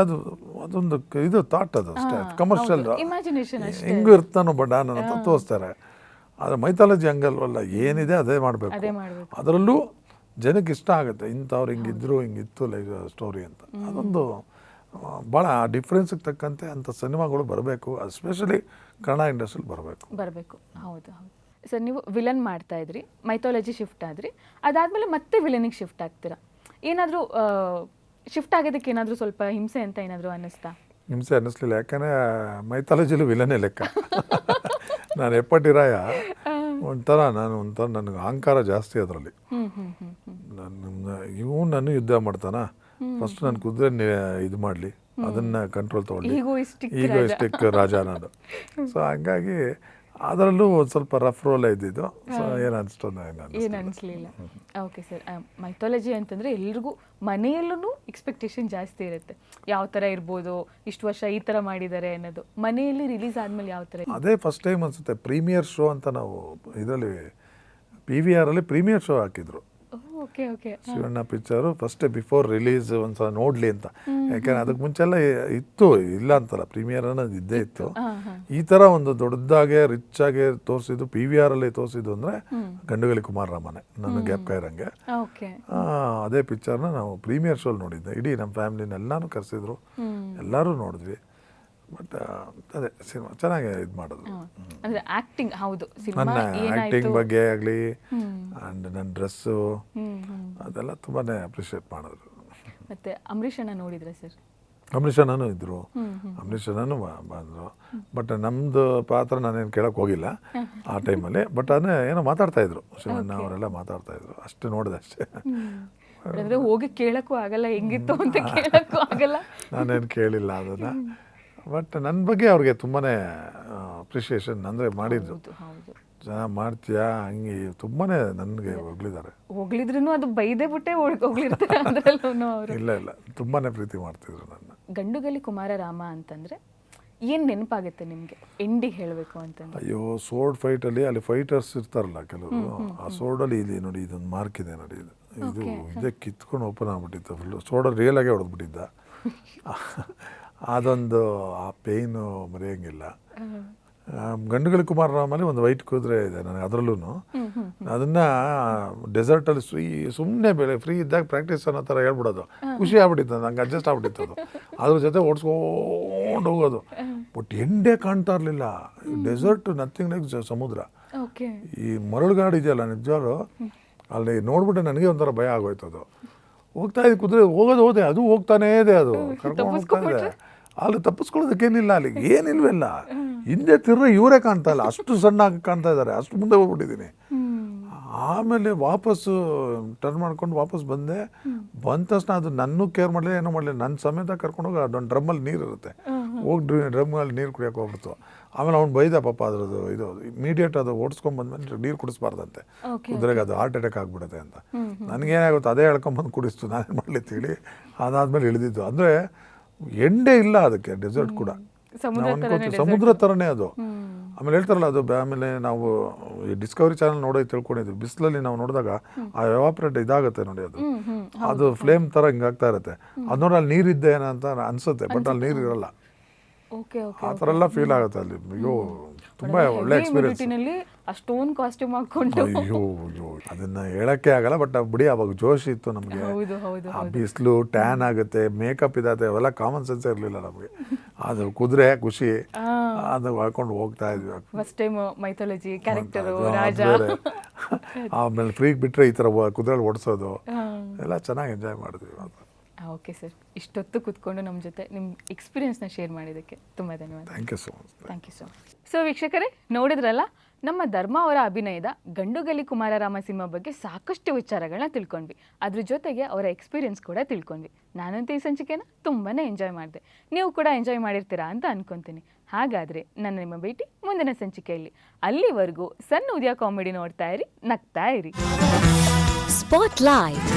ಅದೊಂದು ಇದು ಥಾಟ್, ಅದು ಅಷ್ಟೇ ಕಮರ್ಷಿಯಲ್. ಹೆಂಗೂ ಇರ್ತಾನೊಬ್ಬ ಡಾನ್ ಅಂತ ತೋರಿಸ್ತಾರೆ. ಆದರೆ ಮೈಥಾಲಜಿ ಹಂಗಲ್ವಲ್ಲ, ಏನಿದೆ ಅದೇ ಮಾಡಬೇಕು. ಅದರಲ್ಲೂ ಜನಕ್ಕೆ ಇಷ್ಟ ಆಗುತ್ತೆ, ಇಂಥವ್ರು ಹಿಂಗಿದ್ರು ಹಿಂಗಿತ್ತು ಲೈಕ್ ಸ್ಟೋರಿ ಅಂತ. ಅದೊಂದು ಭಾಳ ಡಿಫ್ರೆನ್ಸಿಗೆ ತಕ್ಕಂತೆ ಅಂಥ ಸಿನಿಮಾಗಳು ಬರಬೇಕು, ಎಸ್ಪೆಷಲಿ ಕನ್ನಡ ಇಂಡಸ್ಟ್ರಿಲಿ ಬರಬೇಕು. ಹೌದು. ಸರ್, ನೀವು ವಿಲನ್ ಮಾಡ್ತಾ ಇದ್ರಿ, ಮೈಥಾಲಜಿ ಶಿಫ್ಟ್ ಆದ್ರಿ, ಅದಾದಮೇಲೆ ಮತ್ತೆ ವಿಲನಿಗೆ ಶಿಫ್ಟ್ ಆಗ್ತೀರಾ. ಏನಾದರೂ ಶಿಫ್ಟ್ ಆಗೋದಕ್ಕೆ ಏನಾದರೂ ಸ್ವಲ್ಪ ಹಿಂಸೆ ಅಂತ ಏನಾದರೂ ಅನ್ನಿಸ್ತಾ? ಹಿಂಸೆ ಅನ್ನಿಸ್ಲಿಲ್ಲ, ಯಾಕಂದರೆ ಮೈಥಾಲಜಿಲಿ ವಿಲನೇ ಲೆಕ್ಕ. ನಾನು ಎಪ್ಪಟ್ಟಿರಾಯ ಒಂಥರ ನನಗೆ ಅಹಂಕಾರ ಜಾಸ್ತಿ ಅದರಲ್ಲಿ. ನಾನು ಯುದ್ಧ ಮಾಡ್ತಾನ, ಫಸ್ಟ್ ನಾನು ಕುದುರೆ ಇದು ಮಾಡಲಿ, ಅದನ್ನು ಕಂಟ್ರೋಲ್ ತೊಗೊಳ್ಳಿ, ಈಗೋಯಿಸ್ಟಿಕ್ ರಾಜ ನಾನು. ಸೊ ಹಂಗಾಗಿ ಅದರಲ್ಲೂ ಒಂದು ಸ್ವಲ್ಪ ರಫ್ ರೋಲ್ ಇದ್ದಿದ್ದು. ಸೊ ಏನು ಅನಿಸ್ಲಿಲ್ಲ. ಓಕೆ ಸರ್, ಮೈಥಾಲಜಿ ಅಂತಂದರೆ ಎಲ್ರಿಗೂ ಮನೆಯಲ್ಲೂ ಎಕ್ಸ್ಪೆಕ್ಟೇಷನ್ ಜಾಸ್ತಿ ಇರುತ್ತೆ. ಯಾವ ಥರ ಇರ್ಬೋದು, ಇಷ್ಟು ವರ್ಷ ಈ ಥರ ಮಾಡಿದ್ದಾರೆ ಅನ್ನೋದು. ಮನೆಯಲ್ಲಿ ರಿಲೀಸ್ ಆದಮೇಲೆ ಯಾವ ಥರ? ಅದೇ ಫಸ್ಟ್ ಟೈಮ್ ಅನಿಸುತ್ತೆ ಪ್ರೀಮಿಯರ್ ಶೋ ಅಂತ ನಾವು ಇದರಲ್ಲಿ PVR ಅಲ್ಲಿ ಪ್ರೀಮಿಯರ್ ಶೋ ಹಾಕಿದ್ರು. Shivanna picture first before release ಒಂದ್ಸಲ ನೋಡ್ಲಿ ಅಂತ. ಯಾಕಂದ್ರೆ ಅದಕ್ಕೆ ಮುಂಚೆಲ್ಲ ಇತ್ತು, ಇಲ್ಲ ಅಂತಲ್ಲ, ಪ್ರೀಮಿಯರ್ ಅನ್ನೋದು ಇದ್ದೇ ಇತ್ತು. ಈ ಥರ ಒಂದು ದೊಡ್ಡದಾಗೆ ರಿಚ್ ಆಗಿ ತೋರಿಸಿದ್ದು PVR ಅಲ್ಲಿ ತೋರಿಸಿದ್ದು ಅಂದರೆ ಗಂಡುಗಲಿ ಕುಮಾರರಾಮನೇ, ನನ್ನ ಗ್ಯಾಪ್ ಇರಂಗೆ. ಅದೇ ಪಿಕ್ಚರ್ನ ನಾವು ಪ್ರೀಮಿಯರ್ ಶೋಲ್ ನೋಡಿದ್ದೆ. ಇಡೀ ನಮ್ಮ ಫ್ಯಾಮಿಲಿನೆಲ್ಲಾನು ಕರೆಸಿದ್ರು, ಎಲ್ಲರೂ ನೋಡಿದ್ವಿ. ಬಟ್ ಅದೇ ಸಿನಿಮಾ ಚೆನ್ನಾಗಿ ಇದು ಮಾಡೋದು. ನನ್ನ ಆ್ಯಕ್ಟಿಂಗ್ ಬಗ್ಗೆ ಆಗಲಿ ಆ್ಯಂಡ್ ನನ್ನ ಡ್ರೆಸ್ಸು ಅದೆಲ್ಲ ತುಂಬಾ ಅಪ್ರಿಷಿಯೇಟ್ ಮಾಡಿದ್ರು. ಮತ್ತು ಅಂಬರೀಷ್ ಅಣ್ಣ ನೋಡಿದ್ರೆ ಸರ್? ಅಂಬರೀಷ್ ಅಣ್ಣನೂ ಇದ್ದರು, ಅಂಬರೀಷ್ ಅಣ್ಣನೂ ಬಂದರು. ಬಟ್ ನಮ್ಮದು ಪಾತ್ರ ನಾನೇನು ಕೇಳೋಕೆ ಹೋಗಿಲ್ಲ ಆ ಟೈಮಲ್ಲಿ. ಬಟ್ ಅದನ್ನೇ ಏನೋ ಮಾತಾಡ್ತಾಯಿದ್ರು, ಶಿವಣ್ಣ ಅವರೆಲ್ಲ ಮಾತಾಡ್ತಾಯಿದ್ರು, ಅಷ್ಟು ನೋಡಿದೆ ಅಷ್ಟೇ. ಅಂದ್ರೆ ಹೋಗಿ ಕೇಳಕ್ಕೂ ಆಗಲ್ಲ ಹೆಂಗಿತ್ತು ಅಂತ ಕೇಳಕ್ಕೂ ಆಗಲ್ಲ. ನಾನೇನು ಕೇಳಿಲ್ಲ ಅದನ್ನು. ಬಟ್ ನನ್ನ ಬಗ್ಗೆ ಅವ್ರಿಗೆ ತುಂಬಾ ಅಪ್ರಿಷಿಯೇಷನ್ ಅಂದರೆ ಮಾಡಿದ್ದು. ಹೌದು, ಚೆನ್ನಾಗಿ ಮಾಡ್ತೀಯಾ ಹಂಗೆ ತುಂಬಾ ನನಗೆ ಹೊಗಳಿದ್ದಾರೆ. ಹೋಗ್ಲಿದ್ರು ಅದು ಬೈದೇ ಬಿಟ್ಟೆ ಹೋಗ್ಲಿರ್ತಾರೆ ಅದ್ರಲ್ಲೂ ಅವರು. ಇಲ್ಲ ತುಂಬಾ ಪ್ರೀತಿ ಮಾಡ್ತಿದ್ರು ನನ್ನ. ಗಂಡುಗಲಿ ಕುಮಾರರಾಮ ಅಂತಂದ್ರೆ ಏನು ನೆನಪಾಗುತ್ತೆ ನಿಮಗೆ ಎಂಡಿಗೆ ಹೇಳಬೇಕು ಅಂತಂದ್ರೆ? ಅಯ್ಯೋ, ಸೋರ್ಡ್ ಫೈಟಲ್ಲಿ ಅಲ್ಲಿ ಫೈಟರ್ಸ್ ಇರ್ತಾರಲ್ಲ ಕೆಲವರು, ಆ ಸೋರ್ಡಲ್ಲಿ ಇಲ್ಲಿ ನೋಡಿ ಇದೊಂದು ಮಾರ್ಕ್ ಇದೆ ನೋಡಿ, ಇದು ಇದೇ ಕಿತ್ಕೊಂಡು ಓಪನ್ ಆಗ್ಬಿಟ್ಟಿತ್ತು ಫುಲ್ಲು. ಸೋರ್ಡಲ್ಲಿ ರಿಯಲಾಗೆ ಹೊಡೆದ್ಬಿಟ್ಟಿದ್ದ. ಅದೊಂದು ಆ ಪೇಯ್ನು ಮರೆಯೋಂಗಿಲ್ಲ. ಗಂಡುಗಲಿ ಕುಮಾರರಾಮಲ್ಲಿ ಒಂದು ವೈಟ್ ಕುದುರೆ ಇದೆ ನನಗೆ, ಅದರಲ್ಲೂ ಅದನ್ನು ಡೆಸರ್ಟಲ್ಲಿ ಸುಮ್ಮನೆ ಬೆಳೆ ಫ್ರೀ ಇದ್ದಾಗ ಪ್ರಾಕ್ಟೀಸ್ ಅನ್ನೋ ಥರ ಹೇಳ್ಬಿಡೋದು. ಖುಷಿ ಆಗ್ಬಿಟ್ಟಿತ್ತು, ನಂಗೆ ಅಡ್ಜಸ್ಟ್ ಆಗ್ಬಿಟ್ಟಿತ್ತು ಅದು. ಅದ್ರ ಜೊತೆ ಓಡಿಸ್ಕೊಂಡು ಹೋಗೋದು. ಬಟ್ ಎಂಡೇ ಕಾಣ್ತಾ ಇರಲಿಲ್ಲ. ಡೆಸರ್ಟ್ ನಥಿಂಗ್ ಲೈಕ್ ಸಮುದ್ರ. ಈ ಮರಳುಗಾಡು ಇದೆಯಲ್ಲ ನಿಜವಾಗ್ಲೂ, ಅಲ್ಲಿ ನೋಡ್ಬಿಟ್ಟು ನನಗೆ ಒಂಥರ ಭಯ ಆಗೋಯ್ತು. ಅದು ಹೋಗ್ತಾ ಇದೆ ಕುದುರೆ, ಹೋದೆ ಅದು ಹೋಗ್ತಾನೇ ಇದೆ, ಅದು ಕರ್ಕೊಂಡು ಹೋಗ್ತಾ ಇದೆ. ಅಲ್ಲಿ ತಪ್ಪಿಸ್ಕೊಳ್ಳೋದಕ್ಕೇನಿಲ್ಲ, ಅಲ್ಲಿ ಏನಿಲ್ವೆಲ್ಲ. ಹಿಂದೆ ತಿರ್ರ ಇವರೇ ಕಾಣ್ತಾ ಇಲ್ಲ, ಅಷ್ಟು ಸಣ್ಣ ಕಾಣ್ತಾ ಇದ್ದಾರೆ, ಅಷ್ಟು ಮುಂದೆ ಹೋಗ್ಬಿಟ್ಟಿದ್ದೀನಿ. ಆಮೇಲೆ ವಾಪಸ್ಸು ಟರ್ನ್ ಮಾಡ್ಕೊಂಡು ವಾಪಸ್ ಬಂದ ತಕ್ಷಣ ಅದು ನನ್ನೂ ಕೇರ್ ಮಾಡಲಿಲ್ಲ, ಏನೂ ಮಾಡಲಿಲ್ಲ. ನನ್ನ ಸಮೇತ ಕರ್ಕೊಂಡೋಗಿ ಅದೊಂದು ಡ್ರಮ್ಮಲ್ಲಿ ನೀರು ಇರುತ್ತೆ, ಹೋಗಿ ಡ್ರಮ್ಮಲ್ಲಿ ನೀರು ಕುಡಿಯೋಕೆ ಹೋಗ್ಬಿಡ್ತು. ಆಮೇಲೆ ಅವ್ನು ಬೈದ ಪಾಪ, ಅದ್ರದ್ದು ಇದು ಇಮಿಡಿಯೇಟ್ ಅದು ಓಡಿಸ್ಕೊಂಡ್ಬಂದ್ಮೇಲೆ ನೀರು ಕುಡಿಸ್ಬಾರ್ದಂತೆ, ಕುದುರೆಗೆ ಅದು ಹಾರ್ಟ್ ಅಟ್ಯಾಕ್ ಆಗಿಬಿಡುತ್ತೆ ಅಂತ. ನನಗೇನಾಗುತ್ತೆ ಅದೇ ಹೇಳ್ಕೊಂಬಂದು ಕುಡಿಸ್ತು, ನಾನೇನು ಮಾಡಲಿ ತಿಳಿ. ಅದಾದಮೇಲೆ ಇಳಿದಿದ್ದು. ಅಂದರೆ ಎಂಡೇ ಇಲ್ಲ ಅದಕ್ಕೆ, ಡೆಸರ್ಟ್ ಕೂಡ ಸಮುದ್ರ ಥರನೇ ಅದು. ಆಮೇಲೆ ಹೇಳ್ತಾರಲ್ಲ ಅದು, ಆಮೇಲೆ ನಾವು ಈ ಡಿಸ್ಕವರಿ ಚಾನಲ್ ನೋಡೋದು ತಿಳ್ಕೊಂಡಿದ್ವಿ, ಬಿಸಿಲಲ್ಲಿ ನಾವು ನೋಡಿದಾಗ ಆ ಎವಾಪ್ರೇಟ್ ಇದಾಗುತ್ತೆ ನೋಡಿ, ಅದು ಫ್ಲೇಮ್ ಥರ ಹಿಂಗಾಗ್ತಾ ಇರುತ್ತೆ. ಅದು ನೋಡಿ ಅಲ್ಲಿ ನೀರಿದ್ದೇನ ಅಂತ ಅನ್ಸುತ್ತೆ, ಬಟ್ ಅಲ್ಲಿ ನೀರು ಇರಲ್ಲ. ಆ ಥರ ಎಲ್ಲ ಫೀಲ್ ಆಗುತ್ತೆ ಅಲ್ಲಿ. ಅಯ್ಯೋ ತುಂಬ ಒಳ್ಳೆ ಎಕ್ಸ್ಪೀರಿಯನ್ಸ್. ಅಷ್ಟೊಂದು ಕಾಸ್ಟ್ಯೂಮ್ ಹಾಕೊಂಡು ಅಯ್ಯೋ ಅದನ್ನ ಹೇಳಕ್ಕೆ ಆಗಲ್ಲ. ಬಟ್ ಬಿಡಿ, ಅವಾಗ ಜೋಶ್ ಇತ್ತು ನಮಗೆ. ಆ ಬಿಸಿಲು, ಟ್ಯಾನ್ ಆಗುತ್ತೆ, ಮೇಕಪ್ ಇದಾಗುತ್ತೆ, ಅವೆಲ್ಲ ಕಾಮನ್ ಸೆನ್ಸ್ ಇರಲಿಲ್ಲ ನಮಗೆ. ಅದು ಕುದುರೆ ಖುಷಿ, ಅದು ಹಾಕೊಂಡು ಹೋಗ್ತಾ ಇದ್ವಿ. ಫಸ್ಟ್ ಟೈಮ್ ಮೈಥಾಲಜಿ ಕ್ಯಾರೆಕ್ಟರ್ ರಾಜ. ಆಮೇಲೆ ಫ್ರೀಗೆ ಬಿಟ್ಟರೆ ಈ ಥರ ಕುದುರೆಯಲ್ಲಿ ಓಡಿಸೋದು ಎಲ್ಲ ಚೆನ್ನಾಗಿ ಎಂಜಾಯ್ ಮಾಡಿದ್ವಿ. ಓಕೆ ಸರ್, ಇಷ್ಟೊತ್ತು ಕೂತ್ಕೊಂಡು ನಮ್ಮ ಜೊತೆ ನಿಮ್ಮ ಎಕ್ಸ್ಪೀರಿಯನ್ಸ್ನ ಶೇರ್ ಮಾಡಿದ್ದಕ್ಕೆ ತುಂಬ ಧನ್ಯವಾದ. Thank you so much. Thank you so much. So ವೀಕ್ಷಕರೇ, ನೋಡಿದ್ರಲ್ಲ, ನಮ್ಮ ಧರ್ಮ ಅವರ ಅಭಿನಯದ ಗಂಡುಗಲಿ ಕುಮಾರರಾಮ ಸಿನಿಮಾ ಬಗ್ಗೆ ಸಾಕಷ್ಟು ವಿಚಾರಗಳನ್ನ ತಿಳ್ಕೊಂಡ್ವಿ. ಅದ್ರ ಜೊತೆಗೆ ಅವರ ಎಕ್ಸ್ಪೀರಿಯನ್ಸ್ ಕೂಡ ತಿಳ್ಕೊಂಡ್ವಿ. ನಾನಂತೂ ಈ ಸಂಚಿಕೆನ ತುಂಬಾ ಎಂಜಾಯ್ ಮಾಡಿದೆ. ನೀವು ಕೂಡ ಎಂಜಾಯ್ ಮಾಡಿರ್ತೀರಾ ಅಂತ ಅನ್ಕೊತೀನಿ. ಹಾಗಾದರೆ ನನ್ನ ನಿಮ್ಮ ಭೇಟಿ ಮುಂದಿನ ಸಂಚಿಕೆಯಲ್ಲಿ. ಅಲ್ಲಿವರೆಗೂ ಸಣ್ಣ ಉದಯ ಕಾಮಿಡಿ ನೋಡ್ತಾ ಇರಿ, ನಗ್ತಾ ಇರಿ. Spotlight.